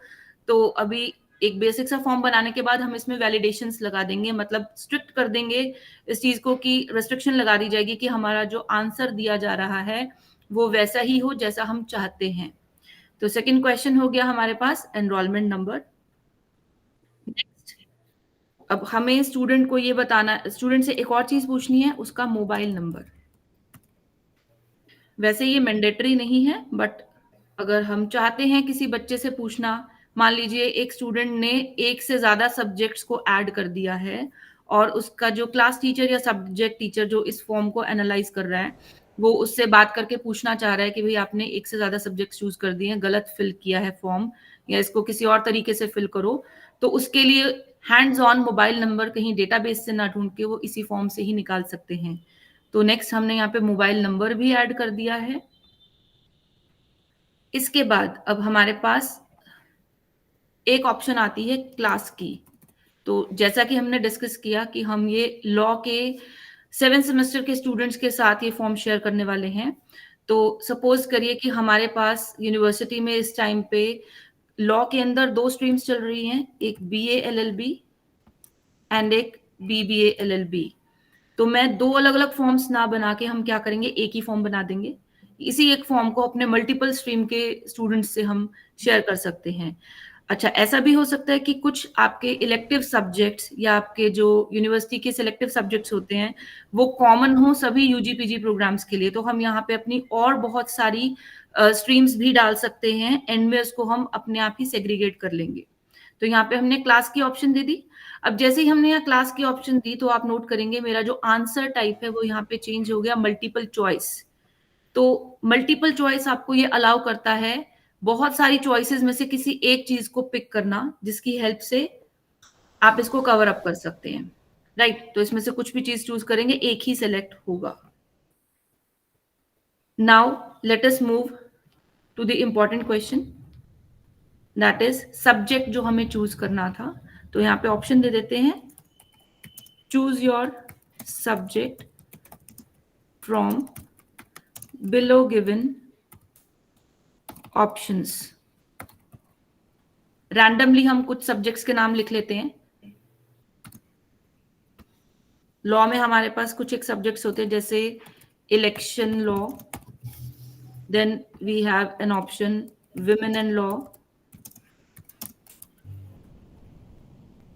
तो अभी एक बेसिक सा फॉर्म बनाने के बाद हम इसमें वैलिडेशंस लगा देंगे, मतलब स्ट्रिक्ट कर देंगे इस चीज को कि रेस्ट्रिक्शन लगा दी जाएगी कि हमारा जो आंसर दिया जा रहा है वो वैसा ही हो जैसा हम चाहते हैं। तो सेकंड क्वेश्चन हो गया हमारे पास एनरोलमेंट नंबर। नेक्स्ट अब हमें स्टूडेंट को ये बताना, स्टूडेंट से एक और चीज पूछनी है, उसका मोबाइल नंबर। वैसे ये मैंडेटरी नहीं है, बट अगर हम चाहते हैं किसी बच्चे से पूछना, मान लीजिए एक स्टूडेंट ने एक से ज्यादा सब्जेक्ट्स को ऐड कर दिया है और उसका जो क्लास टीचर या सब्जेक्ट टीचर जो इस फॉर्म को एनालाइज कर रहा है, वो उससे बात करके पूछना चाह रहा है कि भाई आपने एक से ज्यादा सब्जेक्ट चूज कर दिए हैं, गलत फिल किया है फॉर्म, या इसको किसी और तरीके से फिल करो, तो उसके लिए हैंड्स ऑन मोबाइल नंबर कहीं डेटाबेस से ना ढूंढ के वो इसी फॉर्म से ही निकाल सकते हैं। तो नेक्स्ट हमने यहाँ पे मोबाइल नंबर भी ऐड कर दिया है। इसके बाद अब हमारे पास एक ऑप्शन आती है क्लास की। तो जैसा कि हमने डिस्कस किया कि हम ये लॉ के 7 सेमेस्टर के स्टूडेंट्स के साथ ये फॉर्म शेयर करने वाले हैं। तो सपोज करिए कि हमारे पास यूनिवर्सिटी में इस टाइम पे लॉ के अंदर 2 स्ट्रीम्स चल रही हैं, एक BA LLB एंड एक BBA LLB। तो मैं 2 अलग अलग फॉर्म्स ना बना के हम क्या करेंगे, एक ही फॉर्म बना देंगे। इसी एक फॉर्म को अपने मल्टीपल स्ट्रीम के स्टूडेंट्स से हम शेयर कर सकते हैं। अच्छा, ऐसा भी हो सकता है कि कुछ आपके इलेक्टिव सब्जेक्ट्स या आपके जो यूनिवर्सिटी के सिलेक्टिव सब्जेक्ट्स होते हैं वो कॉमन हो सभी UG-PG प्रोग्राम्स के लिए, तो हम यहाँ पे अपनी और बहुत सारी स्ट्रीम्स भी डाल सकते हैं, एंड में उसको हम अपने आप ही सेग्रीगेट कर लेंगे। तो यहाँ पे हमने क्लास की ऑप्शन दे दी। अब जैसे ही हमने यहाँ क्लास की ऑप्शन दी तो आप नोट करेंगे मेरा जो आंसर टाइप है वो यहाँ पे चेंज हो गया मल्टीपल चॉइस। तो मल्टीपल चॉइस आपको ये अलाउ करता है बहुत सारी चॉइसेस में से किसी एक चीज को पिक करना, जिसकी हेल्प से आप इसको कवर अप कर सकते हैं, राइट। तो इसमें से कुछ भी चीज चूज करेंगे, एक ही सिलेक्ट होगा। Now let us move to the important question, that is subject जो हमें चूज करना था। तो यहाँ पे ऑप्शन दे देते हैं, choose your subject from below given options. Randomly हम कुछ सब्जेक्ट्स के नाम लिख लेते हैं। लॉ में हमारे पास कुछ एक सब्जेक्ट्स होते हैं जैसे election law, then we have an option women and law,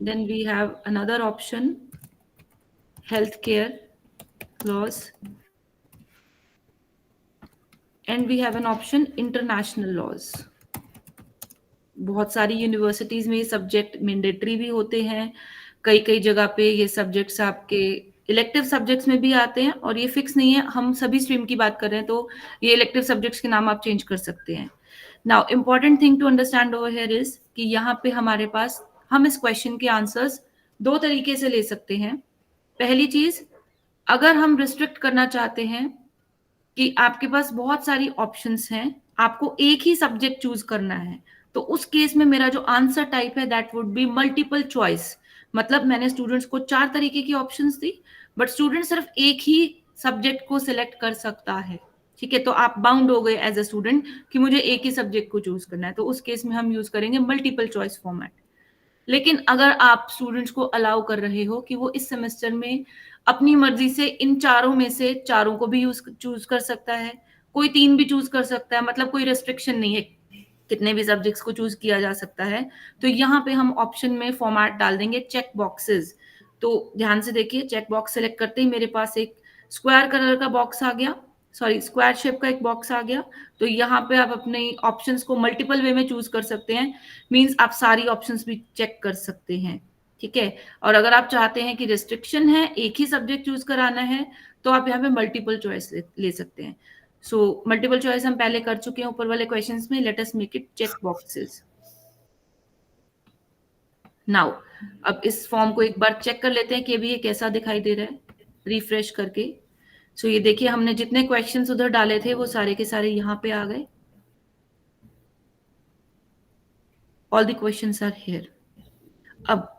then we have another option healthcare laws, and we have an option international laws। बहुत सारी यूनिवर्सिटीज में ये सब्जेक्ट मैंडेटरी भी होते हैं, कई कई जगह पे ये सब्जेक्ट्स आपके इलेक्टिव सब्जेक्ट्स में भी आते हैं, और ये फिक्स नहीं है, हम सभी स्ट्रीम की बात कर रहे हैं तो ये इलेक्टिव सब्जेक्ट्स के नाम आप चेंज कर सकते हैं। Now important thing to understand over here is कि यहाँ पे हमारे पास हम इस क्वेश्चन के आंसर्स 2 तरीके से ले सकते हैं। पहली चीज, अगर हम रिस्ट्रिक्ट करना चाहते हैं कि आपके पास बहुत सारी ऑप्शंस हैं, आपको एक ही सब्जेक्ट चूज करना है, तो उस केस में मेरा जो आंसर टाइप है that would be multiple choice. मतलब मैंने स्टूडेंट्स को 4 तरीके की ऑप्शंस दी, बट स्टूडेंट सिर्फ एक ही सब्जेक्ट को सिलेक्ट कर सकता है, ठीक है। तो आप बाउंड हो गए एज ए स्टूडेंट कि मुझे एक ही सब्जेक्ट को चूज करना है, तो उस केस में हम यूज करेंगे मल्टीपल चॉइस फॉर्मेट। लेकिन अगर आप स्टूडेंट्स को अलाउ कर रहे हो कि वो इस सेमेस्टर में अपनी मर्जी से इन चारों में से चारों को भी चूज कर सकता है, कोई 3 भी चूज कर सकता है, मतलब कोई रेस्ट्रिक्शन नहीं है, कितने भी सब्जेक्ट्स को चूज किया जा सकता है, तो यहाँ पे हम ऑप्शन में फॉर्मेट डाल देंगे चेक बॉक्सेस। तो ध्यान से देखिए, चेक बॉक्स सेलेक्ट करते ही मेरे पास एक स्क्वायर कलर का बॉक्स आ गया, सॉरी स्क्वायर शेप का एक बॉक्स आ गया। तो यहाँ पे आप अपने ऑप्शंस को मल्टीपल वे में चूज कर सकते हैं, मींस आप सारी ऑप्शंस भी चेक कर सकते हैं, ठीक है। और अगर आप चाहते हैं कि रिस्ट्रिक्शन है, एक ही सब्जेक्ट चूज कराना है, तो आप यहाँ पे मल्टीपल चॉइस ले सकते हैं। सो मल्टीपल चॉइस हम पहले कर चुके हैं ऊपर वाले क्वेश्चंस में, let us make it check boxes. Now अब इस फॉर्म को एक बार चेक कर लेते हैं कि अभी ये कैसा दिखाई दे रहा है, रिफ्रेश करके। सो ये देखिए, हमने जितने क्वेश्चंस उधर डाले थे वो सारे के सारे यहाँ पे आ गए, all the questions are here. अब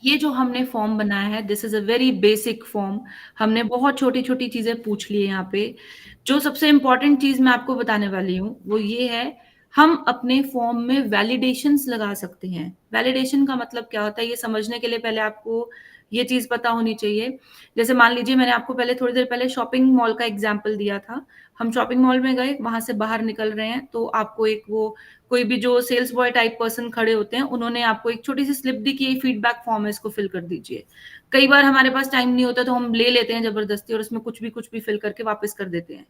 ये जो हमने फॉर्म बनाया है, this is a very basic form, हमने बहुत छोटी छोटी चीजें पूछ ली है यहाँ पे। जो सबसे इंपॉर्टेंट चीज मैं आपको बताने वाली हूँ वो ये है, हम अपने फॉर्म में वैलिडेशंस लगा सकते हैं। वैलिडेशन का मतलब क्या होता है, ये समझने के लिए पहले आपको ये चीज पता होनी चाहिए। जैसे मान लीजिए मैंने आपको पहले थोड़ी देर पहले शॉपिंग मॉल का एग्जांपल दिया था। हम शॉपिंग मॉल में गए, वहां से बाहर निकल रहे हैं, तो आपको एक वो कोई भी जो सेल्स बॉय टाइप पर्सन खड़े होते हैं, उन्होंने आपको एक छोटी सी स्लिप दी कि ये फीडबैक फॉर्म है, इसको फिल कर दीजिए। कई बार हमारे पास टाइम नहीं होता तो हम ले लेते हैं जबरदस्ती और उसमें कुछ भी फिल करके वापस कर देते हैं।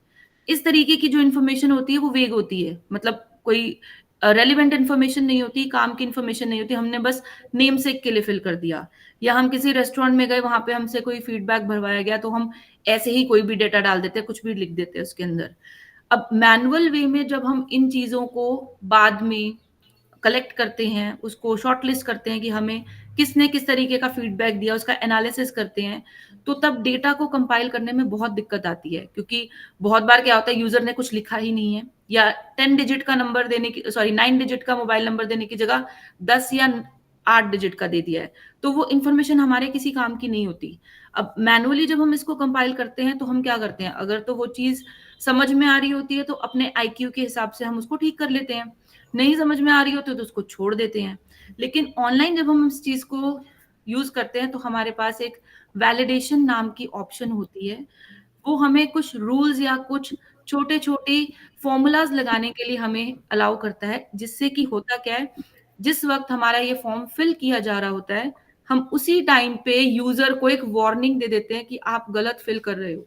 इस तरीके की जो इन्फॉर्मेशन होती है वो वेग होती है, मतलब कोई रेलिवेंट इन्फॉर्मेशन नहीं होती, काम की इन्फॉर्मेशन नहीं होती, हमने बस नेम सेक के लिए फिल कर दिया। या हम किसी रेस्टोरेंट में गए, वहां पे हमसे कोई फीडबैक भरवाया गया तो हम ऐसे ही कोई भी डेटा डाल देते हैं, कुछ भी लिख देते हैं उसके अंदर। अब मैनुअल वे में जब हम इन चीजों को बाद में कलेक्ट करते हैं, उसको शॉर्टलिस्ट करते हैं कि हमें किसने किस तरीके का फीडबैक दिया, उसका एनालिसिस करते हैं, तो तब डेटा को कंपाइल करने में बहुत दिक्कत आती है। क्योंकि बहुत बार क्या होता है, यूजर ने कुछ लिखा ही नहीं है, या 10 डिजिट का नंबर देने की, सॉरी 9 डिजिट का मोबाइल नंबर देने की जगह 10 या 8 डिजिट का दे दिया है, तो वो इंफॉर्मेशन हमारे किसी काम की नहीं होती। अब मैनुअली जब हम इसको कंपाइल करते हैं तो हम क्या करते हैं, अगर तो वो चीज समझ में आ रही होती है तो अपने आईक्यू के हिसाब से हम उसको ठीक कर लेते हैं, नहीं समझ में आ रही होती तो उसको छोड़ देते हैं। लेकिन ऑनलाइन जब हम इस चीज को यूज करते हैं तो हमारे पास एक वैलिडेशन नाम की ऑप्शन होती है। वो हमें कुछ रूल्स या कुछ छोटे छोटे फॉर्मूलाज लगाने के लिए हमें अलाउ करता है, जिससे कि होता क्या है, जिस वक्त हमारा ये फॉर्म फिल किया जा रहा होता है, हम उसी टाइम पे यूजर को एक वार्निंग दे देते हैं कि आप गलत फिल कर रहे हो।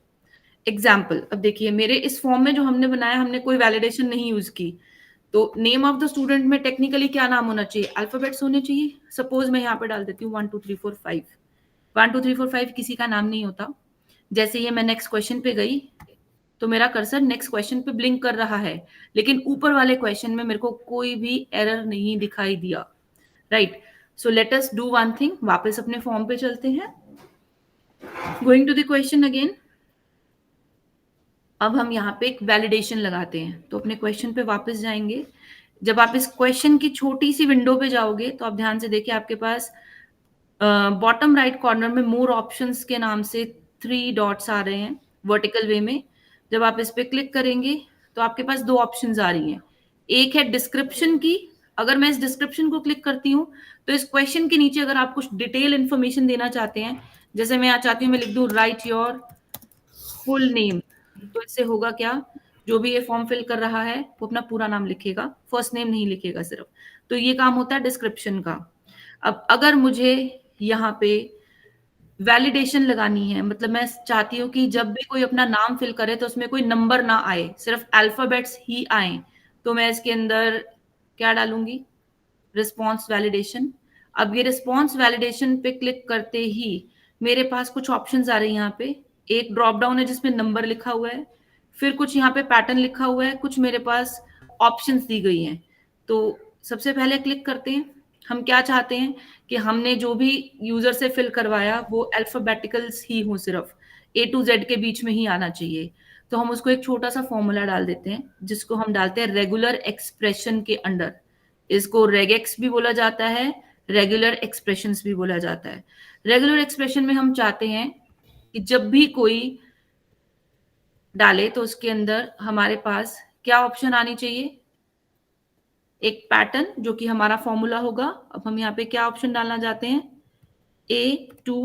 एग्जाम्पल, अब देखिए मेरे इस फॉर्म में जो हमने बनाया, हमने कोई वैलिडेशन नहीं यूज की। तो नेम ऑफ द स्टूडेंट में टेक्निकली क्या नाम होना चाहिए, अल्फाबेट्स होने चाहिए। सपोज मैं यहाँ पे डाल देती हूँ 1 2 3 4 5। 1 2 3 4 5 किसी का नाम नहीं होता। जैसे ये मैं नेक्स्ट क्वेश्चन पे गई तो मेरा कर्सर नेक्स्ट क्वेश्चन पे ब्लिंक कर रहा है, लेकिन ऊपर वाले क्वेश्चन में मेरे को कोई भी एरर नहीं दिखाई दिया। Right, so let us do one thing, वापस अपने फॉर्म पे चलते हैं। Going to the question again. अब हम यहाँ पे एक वैलिडेशन लगाते हैं, तो अपने क्वेश्चन पे वापस जाएंगे। जब आप इस क्वेश्चन की छोटी सी विंडो पे जाओगे तो आप ध्यान से देखिए, आपके पास बॉटम राइट कॉर्नर में मोर ऑप्शंस के नाम से 3 डॉट्स आ रहे हैं वर्टिकल वे में। जब आप इस पे क्लिक करेंगे तो आपके पास 2 ऑप्शंस आ रही हैं। एक है डिस्क्रिप्शन की। अगर मैं इस डिस्क्रिप्शन को क्लिक करती हूँ तो इस क्वेश्चन के नीचे अगर आप कुछ डिटेल इन्फॉर्मेशन देना चाहते हैं, जैसे मैं यहाँ चाहती हूँ मैं लिख दूँ राइट योर फुल नेम, तो इससे होगा क्या, जो भी ये फॉर्म फिल कर रहा है वो अपना पूरा नाम लिखेगा, फर्स्ट नेम नहीं लिखेगा सिर्फ। तो ये काम होता है डिस्क्रिप्शन का। अब अगर मुझे यहाँ पे वैलिडेशन लगानी है, मतलब मैं चाहती हूँ कि जब भी कोई अपना नाम फिल करे तो उसमें कोई नंबर ना आए, सिर्फ अल्फाबेट्स ही आए, तो मैं इसके अंदर क्या डालूंगी, रिस्पॉन्स वैलिडेशन। अब ये रिस्पॉन्स वैलिडेशन पे क्लिक करते ही मेरे पास कुछ ऑप्शंस आ रही हैं यहाँ पे। एक ड्रॉप डाउन है जिसमें नंबर लिखा हुआ है, फिर कुछ यहाँ पे पैटर्न लिखा हुआ है, कुछ मेरे पास ऑप्शंस दी गई हैं। तो सबसे पहले क्लिक करते हैं, हम क्या चाहते हैं कि हमने जो भी यूजर से फिल करवाया वो अल्फाबेटिकल्स ही हो, सिर्फ A to Z के बीच में ही आना चाहिए। तो हम उसको एक छोटा सा फॉर्मूला डाल देते हैं, जिसको हम डालते हैं रेगुलर एक्सप्रेशन के अंडर। इसको रेगेक्स भी बोला जाता है, रेगुलर एक्सप्रेशंस भी बोला जाता है। रेगुलर एक्सप्रेशन में हम चाहते हैं कि जब भी कोई डाले तो उसके अंदर हमारे पास क्या ऑप्शन आनी चाहिए, एक पैटर्न जो कि हमारा फॉर्मूला होगा। अब हम यहाँ पे क्या ऑप्शन डालना चाहते हैं, A to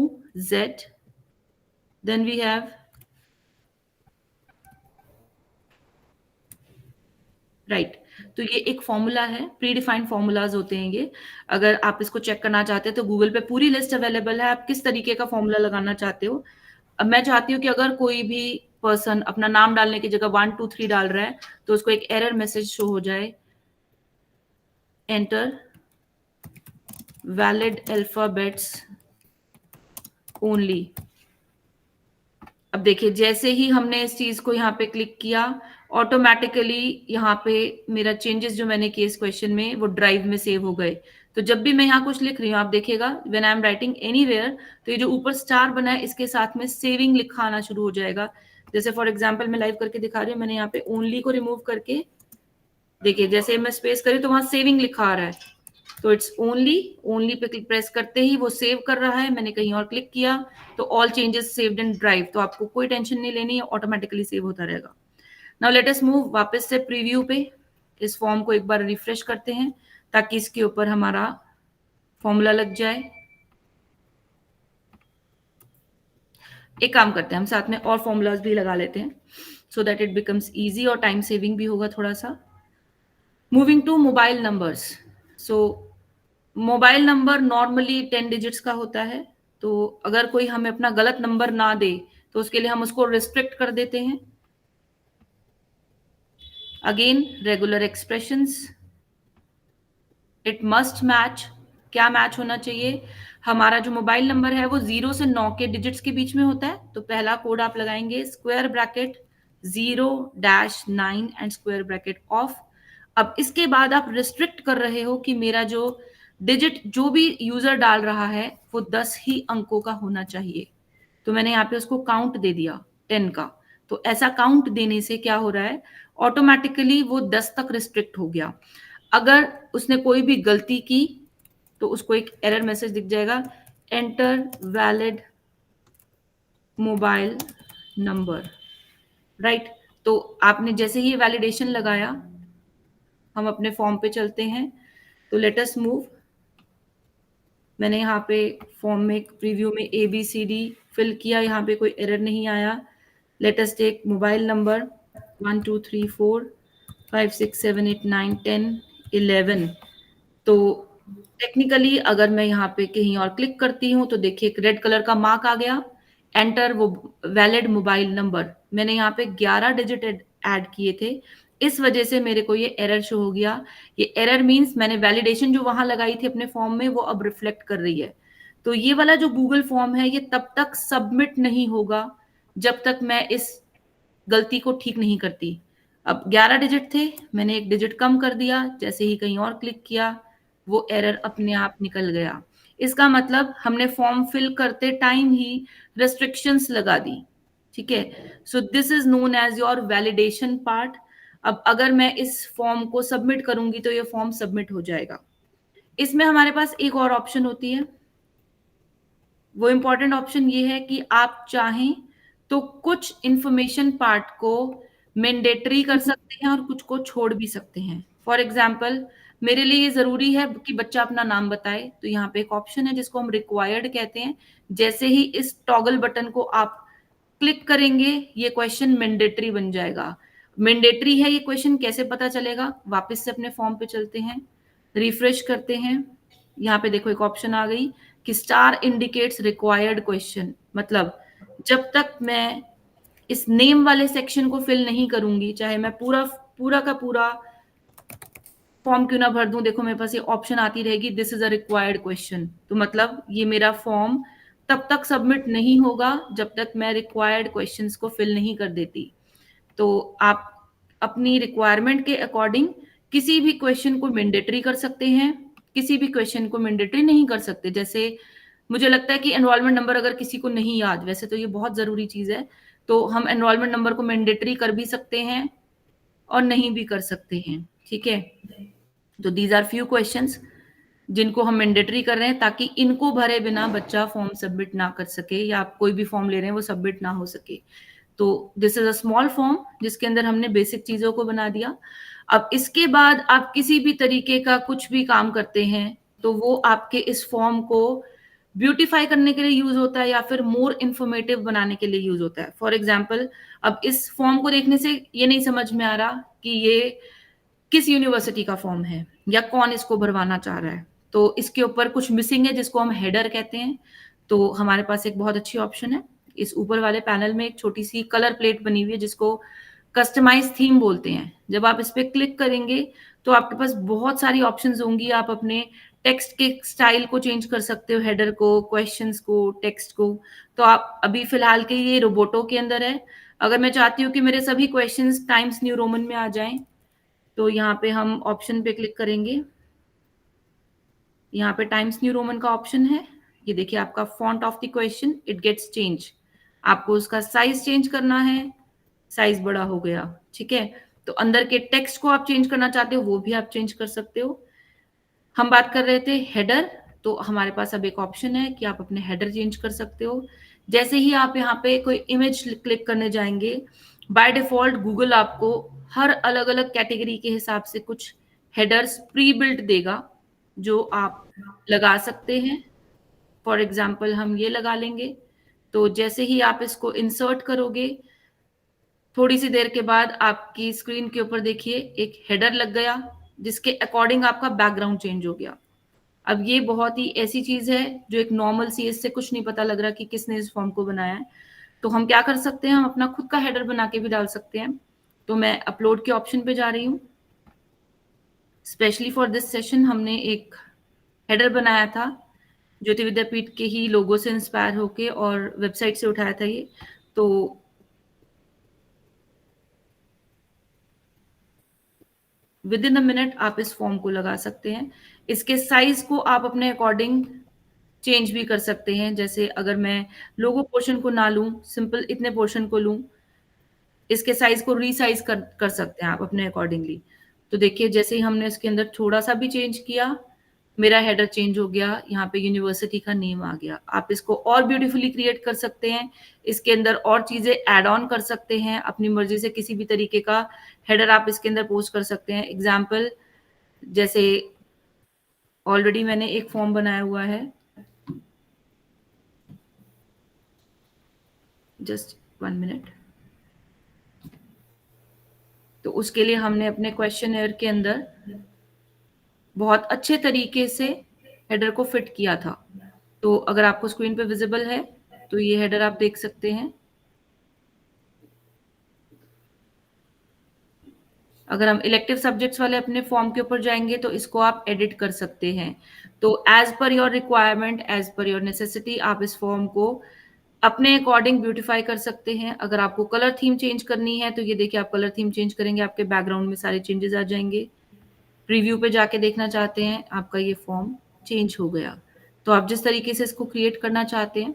Z, then we have right. तो ये एक फॉर्मूला है, प्री डिफाइंड फॉर्मूलाज होते हैं ये। अगर आप इसको चेक करना चाहते हैं तो गूगल पे पूरी लिस्ट अवेलेबल है, आप किस तरीके का फॉर्मूला लगाना चाहते हो। अब मैं चाहती हूँ कि अगर कोई भी पर्सन अपना नाम डालने की जगह 1 2 3 डाल रहा है तो उसको एक एरर मैसेज शो हो जाए, एंटर वैलिड अल्फाबेट्स ओनली। अब देखिए जैसे ही हमने इस चीज को यहाँ पे क्लिक किया, ऑटोमेटिकली यहाँ पे मेरा चेंजेस जो मैंने किए इस क्वेश्चन में वो ड्राइव में सेव हो गए। तो जब भी मैं यहाँ कुछ लिख रही हूँ, आप देखिएगा when I am writing anywhere, तो ये जो ऊपर स्टार बना है इसके साथ में सेविंग लिखा आना शुरू हो जाएगा। जैसे फॉर एग्जाम्पल मैं लाइव करके दिखा रही हूँ, मैंने यहाँ पे ओनली को रिमूव करके देखिए जैसे मैं स्पेस करी तो वहां सेविंग लिखा आ रहा है। तो इट्स ओनली पे प्रेस करते ही वो सेव कर रहा है। मैंने कहीं और क्लिक किया तो all changes saved in drive, तो आपको कोई टेंशन नहीं लेनी है, ऑटोमेटिकली सेव होता रहेगा। नाउ लेट अस मूव वापस से प्रीव्यू पे, इस फॉर्म को एक बार रिफ्रेश करते हैं ताकि इसके ऊपर हमारा फॉर्मूला लग जाए। एक काम करते हैं, हम साथ में और फॉर्मूलाज भी लगा लेते हैं so that it becomes easy और टाइम सेविंग भी होगा थोड़ा सा. Moving to mobile numbers. So mobile number normally 10 digits का होता है. तो अगर कोई हमें अपना गलत नंबर ना दे तो उसके लिए हम उसको रिस्ट्रिक्ट कर देते हैं. Again regular expressions, it must match. क्या मैच होना चाहिए? हमारा जो मोबाइल नंबर है वो 0 से 9 के डिजिट्स के बीच में होता है. तो पहला कोड आप लगाएंगे square bracket 0-9 and square bracket of. अब इसके बाद आप रिस्ट्रिक्ट कर रहे हो कि मेरा जो डिजिट जो भी यूजर डाल रहा है वो 10 ही अंकों का होना चाहिए. तो मैंने यहाँ पे उसको काउंट दे दिया 10 का. तो ऐसा काउंट देने से क्या हो रहा है, ऑटोमेटिकली वो 10 तक रिस्ट्रिक्ट हो गया. अगर उसने कोई भी गलती की तो उसको एक एरर मैसेज दिख जाएगा, enter valid mobile number. Right. तो आपने जैसे ही वैलिडेशन लगाया, हम अपने फॉर्म पे चलते हैं. तो लेट अस मूव. मैंने यहाँ पे फॉर्म में प्रीव्यू में ABCD फिल किया, यहाँ पे कोई एरर नहीं आया. Let us take mobile number 1 2 3 4 5 6 7 8 9 10 11. तो टेक्निकली अगर मैं यहाँ पे कहीं और क्लिक करती हूँ तो देखिए एक रेड कलर का मार्क आ गया, एंटर वो वैलिड मोबाइल नंबर. मैंने यहाँ पे 11 डिजिट ऐड किए थे, इस वजह से मेरे को ये एरर शो हो गया. ये एरर मींस मैंने वैलिडेशन जो वहां लगाई थी अपने फॉर्म में वो अब रिफ्लेक्ट कर रही है. तो ये वाला जो गूगल फॉर्म है ये तब तक सबमिट नहीं होगा जब तक मैं इस गलती को ठीक नहीं करती. अब 11 डिजिट थे, मैंने एक डिजिट कम कर दिया, जैसे ही कहीं और क्लिक किया वो एरर अपने आप निकल गया. इसका मतलब हमने फॉर्म फिल करते टाइम ही रेस्ट्रिक्शंस लगा दी. ठीक है. So this is known as your validation part. अब अगर मैं इस फॉर्म को सबमिट करूंगी तो ये फॉर्म सबमिट हो जाएगा. इसमें हमारे पास एक और ऑप्शन होती है. वो इंपॉर्टेंट ऑप्शन ये है कि आप चाहें तो कुछ इंफॉर्मेशन पार्ट को मैंडेटरी कर सकते हैं और कुछ को छोड़ भी सकते हैं. फॉर एग्जाम्पल मेरे लिए ये जरूरी है कि बच्चा अपना नाम बताए, तो यहाँ पे एक ऑप्शन है जिसको हम रिक्वायर्ड कहते हैं. जैसे ही इस टॉगल बटन को आप क्लिक करेंगे ये क्वेश्चन मैंडेटरी बन जाएगा. मैंडेटरी है ये क्वेश्चन कैसे पता चलेगा? वापस से अपने फॉर्म पे चलते हैं, रिफ्रेश करते हैं. यहाँ पे देखो एक ऑप्शन आ गई कि स्टार इंडिकेट्स रिक्वायर्ड क्वेश्चन. मतलब जब तक मैं इस नेम वाले सेक्शन को फिल नहीं करूंगी, चाहे मैं पूरा पूरा का पूरा फॉर्म क्यों ना भर दूं, देखो मेरे पास ये ऑप्शन आती रहेगी this is a required question. तो मतलब ये मेरा फॉर्म तब तक सबमिट नहीं होगा जब तक मैं रिक्वायर्ड क्वेश्चंस को फिल नहीं कर देती. तो आप अपनी रिक्वायरमेंट के अकॉर्डिंग किसी भी क्वेश्चन को मैंडेटरी कर सकते हैं, किसी भी क्वेश्चन को मैंडेटरी नहीं कर सकते. जैसे मुझे लगता है कि एनरोलमेंट नंबर अगर किसी को नहीं याद, वैसे तो ये बहुत जरूरी चीज है, तो हम एनरोलमेंट नंबर को मैंडेटरी कर भी सकते हैं और नहीं भी कर सकते हैं. ठीक है. तो दीज आर फ्यू क्वेश्चंस जिनको हम मैंडेटरी कर रहे हैं ताकि इनको भरे बिना बच्चा फॉर्म सबमिट ना कर सके, या आप कोई भी फॉर्म ले रहे हैं वो सबमिट ना हो सके. तो this is a small form जिसके अंदर हमने बेसिक चीजों को बना दिया. अब इसके बाद आप किसी भी तरीके का कुछ भी काम करते हैं तो वो आपके इस फॉर्म को ब्यूटिफाई करने के लिए यूज होता है या फिर मोर इंफॉर्मेटिव बनाने के लिए यूज होता है. फॉर एग्जाम्पल अब इस फॉर्म को देखने से ये नहीं समझ में आ रहा कि ये किस यूनिवर्सिटी का फॉर्म है या कौन इसको भरवाना चाह रहा है, तो इसके ऊपर कुछ मिसिंग है जिसको हम हेडर कहते हैं. तो हमारे पास एक बहुत अच्छी ऑप्शन है, इस ऊपर वाले पैनल में एक छोटी सी कलर प्लेट बनी हुई है जिसको कस्टमाइज थीम बोलते हैं. जब आप इस पे क्लिक करेंगे तो आपके पास बहुत सारी ऑप्शंस होंगी. आप अपने टेक्स्ट के स्टाइल को चेंज कर सकते हो, हेडर को, क्वेश्चंस को, टेक्स्ट को. तो आप अभी फिलहाल के ये रोबोटो के अंदर है. अगर मैं चाहती हूँ कि मेरे सभी क्वेश्चंस टाइम्स न्यू रोमन में आ जाएं तो यहाँ पे हम ऑप्शन पे क्लिक करेंगे. यहाँ पे टाइम्स न्यू रोमन का ऑप्शन है. ये देखिए आपका font of the question it gets change. आपको उसका साइज चेंज करना है, साइज बड़ा हो गया. ठीक है. तो अंदर के टेक्स्ट को आप चेंज करना चाहते हो वो भी आप चेंज कर सकते हो. हम बात कर रहे थे हेडर, तो हमारे पास अब एक ऑप्शन है कि आप अपने हेडर चेंज कर सकते हो. जैसे ही आप यहाँ पे कोई इमेज क्लिक करने जाएंगे, बाय डिफॉल्ट गूगल आपको हर अलग अलग कैटेगरी के हिसाब से कुछ हेडर्स प्री बिल्ट देगा जो आप लगा सकते हैं. फॉर एग्जाम्पल हम ये लगा लेंगे तो जैसे ही आप इसको इंसर्ट करोगे, थोड़ी सी देर के बाद आपकी स्क्रीन के ऊपर देखिए एक हेडर लग गया, जिसके अकॉर्डिंग आपका बैकग्राउंड चेंज हो गया। अब ये बहुत ही ऐसी चीज है जो एक नॉर्मल सीएस से कुछ नहीं पता लग रहा कि किसने इस फॉर्म को बनाया है। तो हम क्या कर सकते हैं, हम अपना खुद का हेडर बना के भी डाल सकते हैं। तो मैं अपलोड के ऑप्शन पे जा रही हूँ। स्पेशली फॉर दिस सेशन हमने एक हेडर बनाया था, ज्योति विद्यापीठ के ही लोगो से इंस्पायर होके और वेबसाइट से उठाया था ये। तो विद इन अ मिनट आप इस फॉर्म को लगा सकते हैं। इसके साइज को आप अपने अकॉर्डिंग चेंज भी कर सकते हैं। जैसे अगर मैं लोगो पोर्शन को ना लूं, सिंपल इतने पोर्शन को लूं, इसके साइज को रीसाइज कर सकते हैं आप अपने अकॉर्डिंगली। तो देखिए जैसे ही हमने इसके अंदर थोड़ा सा भी चेंज किया, मेरा हेडर चेंज हो गया, यहाँ पे यूनिवर्सिटी का नेम आ गया। आप इसको और ब्यूटीफुली क्रिएट कर सकते हैं, इसके अंदर और चीजें ऐड ऑन कर सकते हैं, अपनी मर्जी से किसी भी तरीके का हेडर आप इसके अंदर पोस्ट कर सकते हैं। एग्जाम्पल, जैसे ऑलरेडी मैंने एक फॉर्म बनाया हुआ है, जस्ट 1 मिनट। तो उसके लिए हमने अपने क्वेश्चनर के अंदर बहुत अच्छे तरीके से हेडर को फिट किया था। तो अगर आपको स्क्रीन पे विजिबल है तो ये हेडर आप देख सकते हैं। अगर हम इलेक्टिव सब्जेक्ट्स वाले अपने फॉर्म के ऊपर जाएंगे तो इसको आप एडिट कर सकते हैं। तो as per your requirement, as per your necessity, आप इस फॉर्म को अपने अकॉर्डिंग ब्यूटीफाई कर सकते हैं। अगर आपको कलर थीम चेंज करनी है तो ये देखिए, आप कलर थीम चेंज करेंगे, आपके बैकग्राउंड में सारे चेंजेस आ जाएंगे। प्रीव्यू पे जाके देखना चाहते हैं, आपका ये फॉर्म चेंज हो गया। तो आप जिस तरीके से इसको क्रिएट करना चाहते हैं।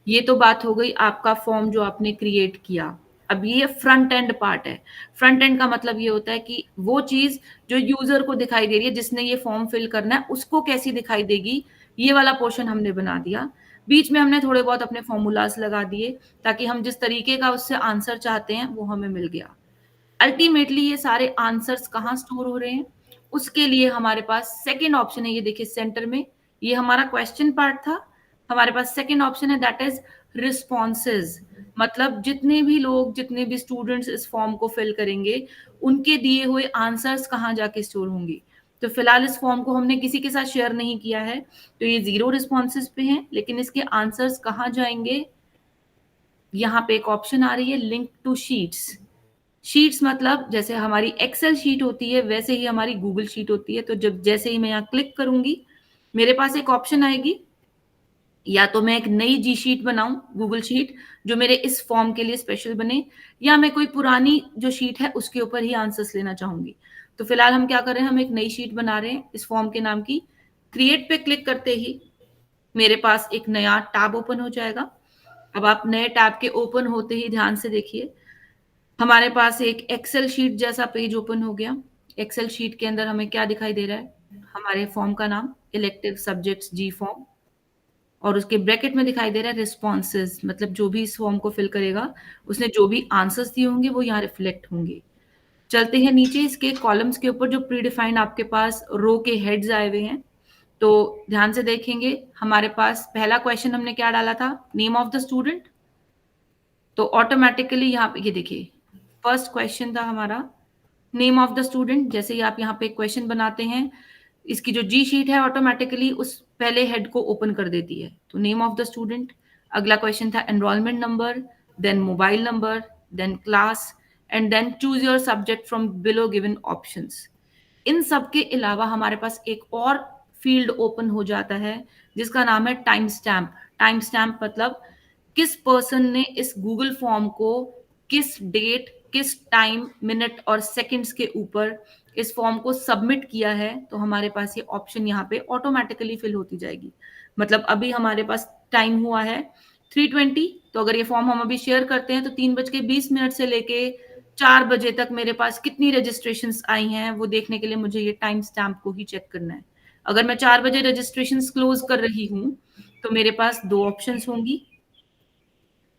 ये तो बात हो गई आपका फॉर्म जो आपने क्रिएट किया। अब ये फ्रंट एंड पार्ट है। फ्रंट एंड का मतलब ये होता है कि वो चीज जो यूजर को दिखाई दे रही है, जिसने ये फॉर्म फिल करना है, उसको कैसी दिखाई देगी, ये वाला पोर्शन हमने बना दिया। बीच में हमने थोड़े बहुत अपने फॉर्मूलाज लगा दिए ताकि हम जिस तरीके का उससे आंसर चाहते हैं वो हमें मिल गया। अल्टीमेटली ये सारे आंसर्स कहाँ स्टोर हो रहे हैं, उसके लिए हमारे पास सेकेंड ऑप्शन है। ये देखिए सेंटर में, ये हमारा क्वेश्चन पार्ट था। हमारे पास सेकेंड ऑप्शन है, दैट इज रिस्पॉन्सेज। मतलब जितने भी लोग, जितने भी स्टूडेंट्स इस फॉर्म को फिल करेंगे, उनके दिए हुए आंसर्स कहाँ जाके स्टोर होंगे। तो फिलहाल इस फॉर्म को हमने किसी के साथ शेयर नहीं किया है, तो ये 0 रिस्पॉन्सेज पे है। लेकिन इसके आंसर्स कहाँ जाएंगे, यहाँ पे एक ऑप्शन आ रही है, लिंक टू शीट्स। शीट्स मतलब जैसे हमारी एक्सेल शीट होती है, वैसे ही हमारी गूगल शीट होती है। तो जब जैसे ही मैं यहाँ क्लिक करूंगी, मेरे पास एक ऑप्शन आएगी, या तो मैं एक नई जी शीट बनाऊं, गूगल शीट, जो मेरे इस फॉर्म के लिए स्पेशल बने, या मैं कोई पुरानी जो शीट है उसके ऊपर ही आंसर्स लेना चाहूंगी। तो फिलहाल हम क्या कर रहे हैं, हम एक नई शीट बना रहे हैं इस फॉर्म के नाम की। क्रिएट पे क्लिक करते ही मेरे पास एक नया टैब ओपन हो जाएगा। अब आप नए टैब के ओपन होते ही ध्यान से देखिए, हमारे पास एक एक्सेल शीट जैसा पेज ओपन हो गया। एक्सेल शीट के अंदर हमें क्या दिखाई दे रहा है, हमारे फॉर्म का नाम इलेक्टिव सब्जेक्ट्स जी फॉर्म, और उसके ब्रैकेट में दिखाई दे रहा है रिस्पॉन्सेज, मतलब जो भी इस फॉर्म को फिल करेगा उसने जो भी आंसर्स दिए होंगे वो यहाँ रिफ्लेक्ट होंगे। चलते हैं नीचे, इसके कॉलम्स के ऊपर जो प्री डिफाइंड आपके पास रो के हेड्स आए हुए हैं, तो ध्यान से देखेंगे। हमारे पास पहला क्वेश्चन हमने क्या डाला था, नेम ऑफ द स्टूडेंट। तो ऑटोमेटिकली यहाँ पे ये देखिए, फर्स्ट क्वेश्चन था हमारा नेम ऑफ द स्टूडेंट। जैसे ही आप यहाँ पे क्वेश्चन बनाते हैं, इसकी जो जी शीट है ऑटोमेटिकली उस पहले हेड को ओपन कर देती है। तो नेम ऑफ द स्टूडेंट। अगला क्वेश्चन था enrolment number, then mobile number, then class, and then choose your subject from below given options. इन सब के अलावा हमारे पास एक और फील्ड ओपन हो जाता है जिसका नाम है टाइम स्टैम्प। टाइम स्टैम्प मतलब किस पर्सन ने इस गूगल फॉर्म को किस डेट, किस टाइम, मिनट और सेकंड्स के ऊपर इस फॉर्म को सबमिट किया है। तो हमारे पास ये ऑप्शन यहाँ पे ऑटोमेटिकली फिल होती जाएगी। मतलब अभी हमारे पास टाइम हुआ है 3:20, तो अगर ये फॉर्म हम अभी शेयर करते हैं तो 3:20 से लेके 4 बजे तक मेरे पास कितनी रजिस्ट्रेशंस आई हैं वो देखने के लिए मुझे ये टाइम स्टैम्प को ही चेक करना है। अगर मैं 4 बजे रजिस्ट्रेशंस क्लोज कर रही हूँ तो मेरे पास 2 ऑप्शंस होंगी,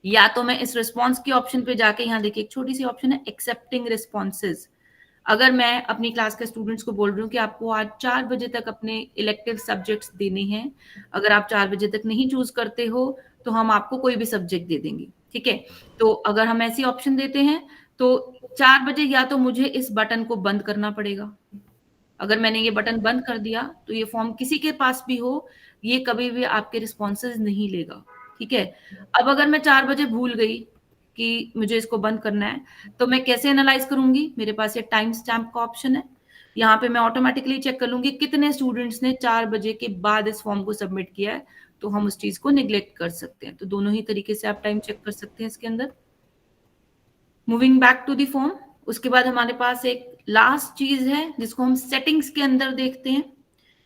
या तो मैं इस रिस्पॉन्स की ऑप्शन पे जाके, यहाँ देखिए एक छोटी सी ऑप्शन है एक्सेप्टिंग रिस्पॉन्सेज। अगर मैं अपनी क्लास के स्टूडेंट्स को बोल रही हूँ कि आपको आज 4 बजे तक अपने इलेक्टिव सब्जेक्ट्स देने हैं, अगर आप 4 बजे तक नहीं चूज करते हो तो हम आपको कोई भी सब्जेक्ट दे देंगे, ठीक है। तो अगर हम ऐसी ऑप्शन देते हैं तो 4 बजे या तो मुझे इस बटन को बंद करना पड़ेगा। अगर मैंने ये बटन बंद कर दिया तो ये फॉर्म किसी के पास भी हो, ये कभी भी आपके रिस्पॉन्सेज नहीं लेगा, ठीक है। अब अगर मैं 4 बजे भूल गई कि मुझे इसको बंद करना है, तो मैं कैसे एनालाइज करूंगी? मेरे पास ये टाइम स्टैम्प का ऑप्शन है। यहाँ पे मैं ऑटोमेटिकली चेक कर लूंगी कितने स्टूडेंट्स ने 4 बजे के बाद इस फॉर्म को सबमिट किया है, तो हम उस चीज को निग्लेक्ट कर सकते हैं। तो दोनों ही तरीके से आप टाइम चेक कर सकते हैं इसके अंदर। Moving back to the form, उसके बाद हमारे पास एक लास्ट चीज है जिसको हम सेटिंग्स के अंदर देखते हैं।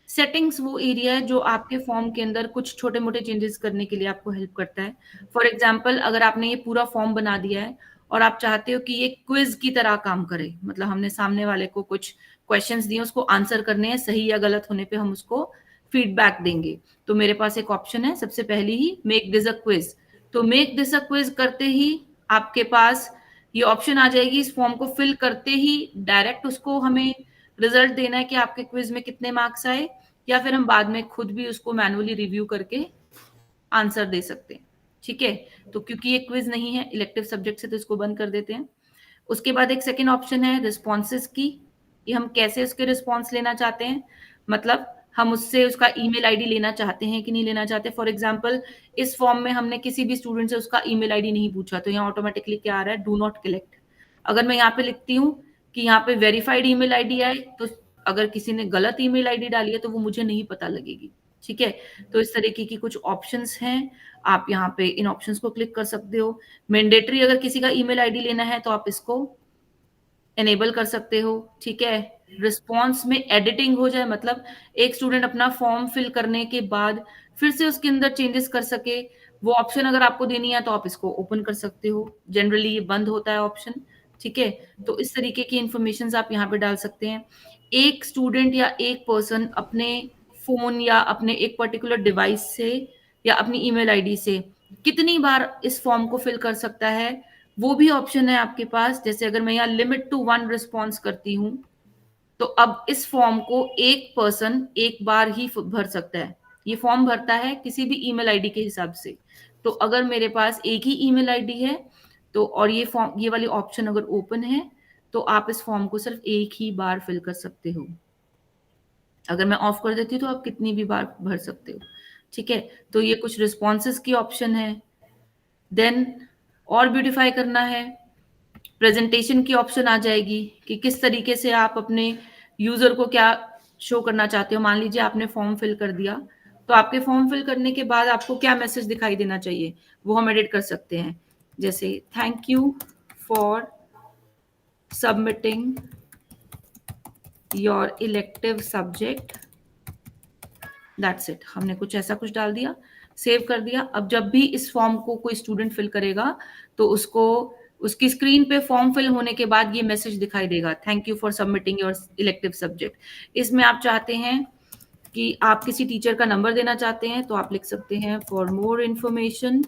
सेटिंग्स वो एरिया है जो आपके फॉर्म के अंदर कुछ छोटे मोटे चेंजेस करने के लिए आपको हेल्प करता है। फॉर एग्जाम्पल, अगर आपने ये पूरा फॉर्म बना दिया है और आप चाहते हो कि ये क्विज की तरह काम करे, मतलब हमने सामने वाले को कुछ क्वेश्चंस दिए, उसको आंसर करने हैं, सही या गलत होने पे हम उसको फीडबैक देंगे। तो मेरे पास एक ऑप्शन है, सबसे पहले ही मेक दिस अ क्विज। तो मेक दिस अ क्विज करते ही आपके पास ये ऑप्शन आ जाएगी। इस फॉर्म को फिल करते ही डायरेक्ट उसको हमें रिजल्ट देना है कि आपके क्विज में कितने मार्क्स आए, या फिर हम बाद में खुद भी उसको मैनुअली रिव्यू करके आंसर दे सकते हैं, ठीक है। तो क्योंकि ये क्विज नहीं है, इलेक्टिव सब्जेक्ट से, तो इसको बंद कर देते हैं। उसके बाद एक सेकेंड ऑप्शन है रिस्पॉन्सेज की। ये हम कैसे उसके रिस्पॉन्स लेना चाहते हैं, मतलब हम उससे उसका ईमेल आईडी लेना चाहते हैं कि नहीं लेना चाहते। फॉर एग्जांपल, इस फॉर्म में हमने किसी भी स्टूडेंट से उसका ईमेल आईडी नहीं पूछा, तो यहाँ ऑटोमेटिकली क्या आ रहा है, डू नॉट कलेक्ट। अगर मैं यहाँ पे लिखती हूँ कि यहाँ पे वेरीफाइड ईमेल आईडी आए, तो अगर किसी ने गलत ईमेल आईडी डाली है तो वो मुझे नहीं पता लगेगी, ठीक है। तो इस तरीके की कुछ ऑप्शंस हैं, आप यहाँ पे इन ऑप्शंस को क्लिक कर सकते हो। मैंडेटरी अगर किसी का ईमेल आईडी लेना है तो आप इसको एनेबल कर सकते हो, ठीक है। रिस्पॉन्स में एडिटिंग हो जाए, मतलब एक स्टूडेंट अपना फॉर्म फिल करने के बाद फिर से उसके अंदर चेंजेस कर सके, वो ऑप्शन अगर आपको देनी है तो आप इसको ओपन कर सकते हो। जनरली ये बंद होता है ऑप्शन, ठीक है। तो इस तरीके की इंफॉर्मेशन आप यहाँ पे डाल सकते हैं। एक स्टूडेंट या एक पर्सन अपने फोन या अपने एक पर्टिकुलर डिवाइस से या अपनी ईमेल आईडी से कितनी बार इस फॉर्म को फिल कर सकता है, वो भी ऑप्शन है आपके पास। जैसे अगर मैं यहाँ लिमिट टू 1 रिस्पॉन्स करती हूँ, तो अब इस फॉर्म को एक पर्सन एक बार ही भर सकता है। ये फॉर्म भरता है किसी भी ईमेल आईडी के हिसाब से। तो अगर मेरे पास एक ही ईमेल आईडी है तो, और ये फॉर्म, ये वाली ऑप्शन अगर ओपन है, तो आप इस फॉर्म को सिर्फ एक ही बार फिल कर सकते हो। अगर मैं ऑफ कर देती हूँ तो आप कितनी भी बार भर सकते हो, ठीक है। तो ये कुछ रिस्पॉन्सेज की ऑप्शन है। देन और ब्यूटीफाई करना है, प्रेजेंटेशन की ऑप्शन आ जाएगी कि किस तरीके से आप अपने यूजर को क्या शो करना चाहते हो। मान लीजिए आपने फॉर्म फिल कर दिया, तो आपके फॉर्म फिल करने के बाद आपको क्या मैसेज दिखाई देना चाहिए, वो हम एडिट कर सकते हैं। जैसे thank you for submitting your elective subject, that's it. हमने कुछ ऐसा कुछ डाल दिया, सेव कर दिया। अब जब भी इस फॉर्म को कोई स्टूडेंट फिल करेगा तो उसको उसकी स्क्रीन पे फॉर्म फिल होने के बाद ये मैसेज दिखाई देगा, thank you for submitting your elective subject. इसमें आप चाहते हैं कि आप किसी टीचर का नंबर देना चाहते हैं तो आप लिख सकते हैं for more information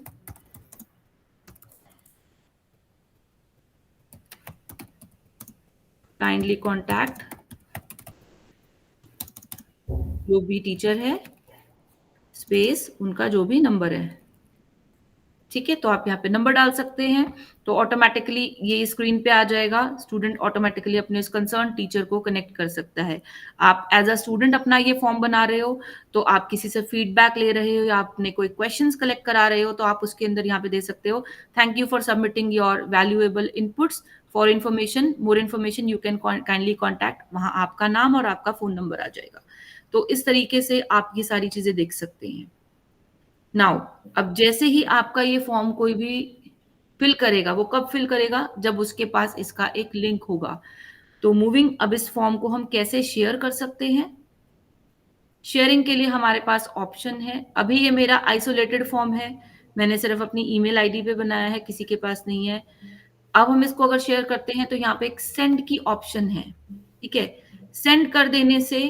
kindly contact जो भी टीचर है, स्पेस उनका जो भी नंबर है, ठीक है। तो आप यहाँ पे नंबर डाल सकते हैं, तो ऑटोमेटिकली ये स्क्रीन पे आ जाएगा। स्टूडेंट ऑटोमेटिकली अपने कंसर्न टीचर को कनेक्ट कर सकता है। आप एज अ स्टूडेंट अपना ये फॉर्म बना रहे हो, तो आप किसी से फीडबैक ले रहे हो या आपने कोई क्वेश्चंस कलेक्ट करा रहे हो, तो आप उसके अंदर यहाँ पे दे सकते हो thank you for submitting your valuable inputs, for information more information you can kindly contact. वहां आपका नाम और आपका फोन नंबर आ जाएगा। तो इस तरीके से आप ये सारी चीजें देख सकते हैं। नाउ, अब जैसे ही आपका ये फॉर्म कोई भी फिल करेगा, वो कब फिल करेगा, जब उसके पास इसका एक लिंक होगा। तो मूविंग, अब इस फॉर्म को हम कैसे शेयर कर सकते हैं। शेयरिंग के लिए हमारे पास ऑप्शन है। अभी ये मेरा आइसोलेटेड फॉर्म है, मैंने सिर्फ अपनी ईमेल आईडी पे बनाया है, किसी के पास नहीं है। अब हम इसको अगर शेयर करते हैं तो यहाँ पे एक सेंड की ऑप्शन है, ठीक है। सेंड कर देने से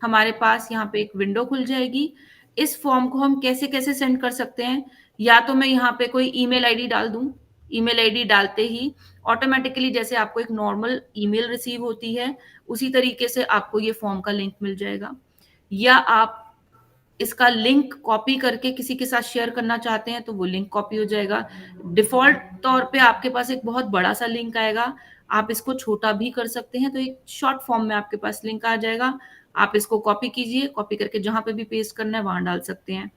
हमारे पास यहाँ पे एक विंडो खुल जाएगी। इस फॉर्म को हम कैसे कैसे सेंड कर सकते हैं, या तो मैं यहाँ पे कोई ईमेल आईडी डाल दूं, ईमेल आईडी डालते ही ऑटोमेटिकली जैसे आपको एक नॉर्मल ईमेल रिसीव होती है, उसी तरीके से आपको ये फॉर्म का लिंक मिल जाएगा। या आप इसका लिंक कॉपी करके किसी के साथ शेयर करना चाहते हैं तो वो लिंक कॉपी हो जाएगा। डिफॉल्ट तौर पे आपके पास एक बहुत बड़ा सा लिंक आएगा, आप इसको छोटा भी कर सकते हैं, तो एक शॉर्ट फॉर्म में आपके पास लिंक आ जाएगा। आप इसको कॉपी कीजिए, कॉपी करके जहां पे भी पेस्ट करना है वहां डाल सकते हैं।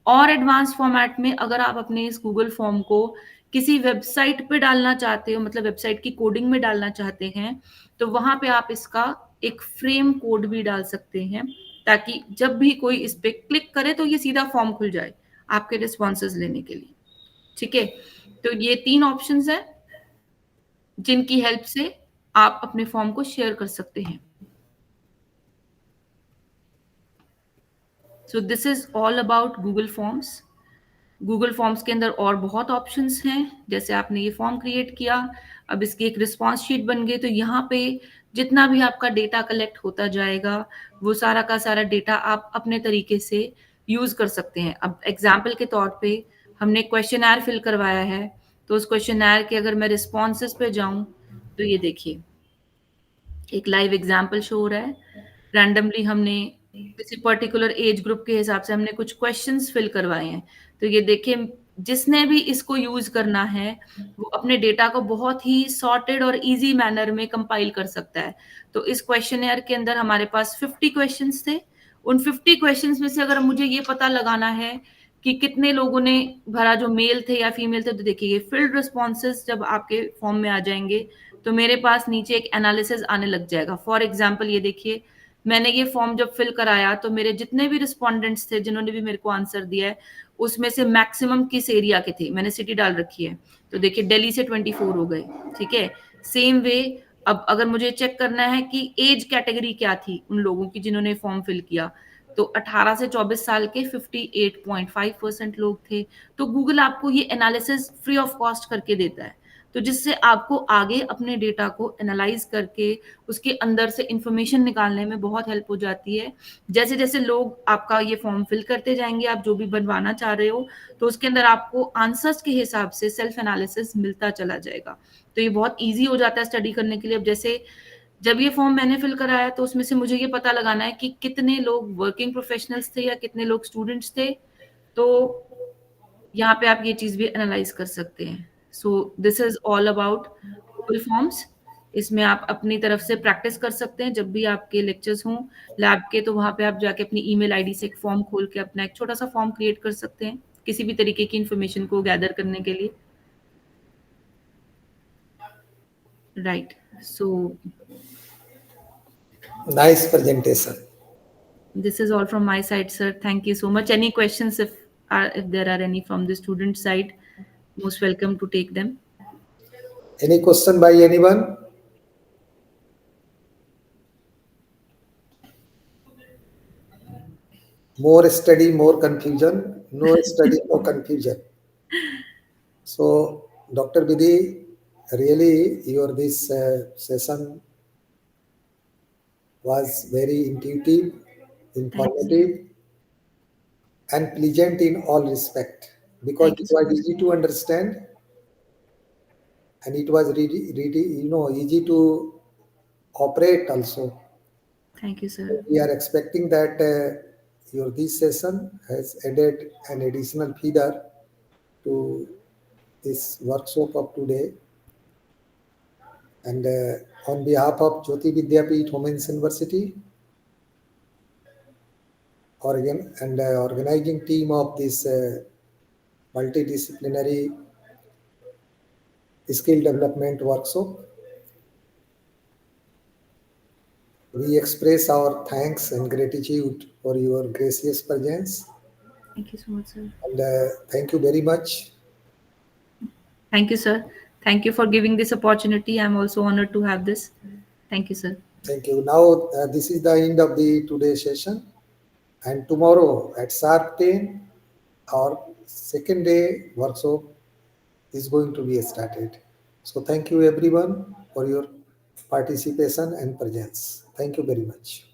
और एडवांस फॉर्मेट में अगर आप अपने इस गूगल फॉर्म को किसी वेबसाइट पे डालना चाहते हो, मतलब वेबसाइट की कोडिंग में डालना चाहते हैं, तो वहां पे आप इसका एक फ्रेम कोड भी डाल सकते हैं, ताकि जब भी कोई इस पे क्लिक करे तो ये सीधा फॉर्म खुल जाए आपके रिस्पॉन्सेज लेने के लिए। ठीक है, तो ये 3 ऑप्शंस हैं जिनकी हेल्प से आप अपने फॉर्म को शेयर कर सकते हैं। सो this is all about Google forms. Google forms के अंदर और बहुत ऑप्शंस हैं, जैसे आपने ये फॉर्म क्रिएट किया, अब इसकी एक रिस्पॉन्स शीट बन गई, तो यहाँ पे जितना भी आपका डेटा कलेक्ट होता जाएगा वो सारा का सारा डेटा आप अपने तरीके से यूज कर सकते हैं। अब एग्जाम्पल के तौर पे हमने क्वेश्चनर फिल करवाया है, तो उस क्वेश्चनर के अगर मैं रिस्पॉन्सेज पे जाऊं तो ये देखिए एक लाइव एग्जाम्पल शो हो रहा है। रैंडमली हमने किसी पर्टिकुलर एज ग्रुप के हिसाब से हमने कुछ क्वेश्चंस फिल करवाए हैं, तो ये देखिए जिसने भी इसको यूज करना है वो अपने डेटा को बहुत ही सॉर्टेड और इजी मैनर में कंपाइल कर सकता है। तो इस क्वेश्चनर के अंदर हमारे पास 50 क्वेश्चंस थे। उन 50 क्वेश्चंस में से अगर मुझे ये पता लगाना है कि कितने लोगों ने भरा, जो मेल थे या फीमेल थे, तो देखिए ये फील्ड रिस्पॉन्सेज जब आपके फॉर्म में आ जाएंगे तो मेरे पास नीचे एक एनालिसिस आने लग जाएगा। फॉर एग्जाम्पल ये देखिए मैंने ये फॉर्म जब फिल कराया तो मेरे जितने भी रिस्पोंडेंट्स थे जिन्होंने भी मेरे को आंसर दिया है उसमें से मैक्सिमम किस एरिया के थे, मैंने सिटी डाल रखी है, तो देखिए दिल्ली से 24 हो गए। ठीक है, सेम वे अब अगर मुझे चेक करना है कि एज कैटेगरी क्या थी उन लोगों की जिन्होंने फॉर्म फिल किया, तो 18 से 24 साल के 58.5% लोग थे। तो गूगल आपको ये एनालिसिस फ्री ऑफ कॉस्ट करके देता है, तो जिससे आपको आगे अपने डेटा को एनालाइज करके उसके अंदर से इंफॉर्मेशन निकालने में बहुत हेल्प हो जाती है। जैसे जैसे लोग आपका ये फॉर्म फिल करते जाएंगे, आप जो भी बनवाना चाह रहे हो, तो उसके अंदर आपको आंसर्स के हिसाब से सेल्फ एनालिसिस मिलता चला जाएगा। तो ये बहुत ईजी हो जाता है स्टडी करने के लिए। अब जैसे जब ये फॉर्म मैंने फिल कराया तो उसमें से मुझे ये पता लगाना है कि कितने लोग वर्किंग प्रोफेशनल्स थे या कितने लोग स्टूडेंट्स थे, तो यहाँ पे आप ये चीज भी एनालाइज कर सकते हैं। सो this is all about Google forms. इसमें आप अपनी तरफ से प्रैक्टिस कर सकते हैं, जब भी आपके लेक्चर्स हों लैब के तो वहां पे आप जाके अपनी ईमेल आईडी से एक फॉर्म खोल के अपना एक छोटा सा फॉर्म क्रिएट कर सकते हैं किसी भी तरीके की इंफॉर्मेशन को गैदर करने के लिए। Right, so Nice presentation. this is all from my side, sir. Thank you so much. Any questions, if there are any from the student side, most welcome to take them. Any question by anyone? More study, more confusion. No study, no confusion. So, Dr. Vidhi, really, your this session was very intuitive, informative, and pleasant in all respect, because Thank you it so was much. easy to understand and it was really, really, easy to operate also. Thank you, sir. We are expecting that your this session has added an additional feeder to this workshop of today. And on behalf of Jyoti Vidyapeeth Women's University, organizing team of this multidisciplinary skill development workshop, we express our thanks and gratitude for your gracious presence. Thank you so much, sir. And thank you very much. Thank you, sir. Thank you for giving this opportunity. I'm also honored to have this. Thank you, sir. Thank you. Now, this is the end of the today's session. And tomorrow at sharp 10, our second day workshop is going to be started. So thank you everyone for your participation and presence. Thank you very much.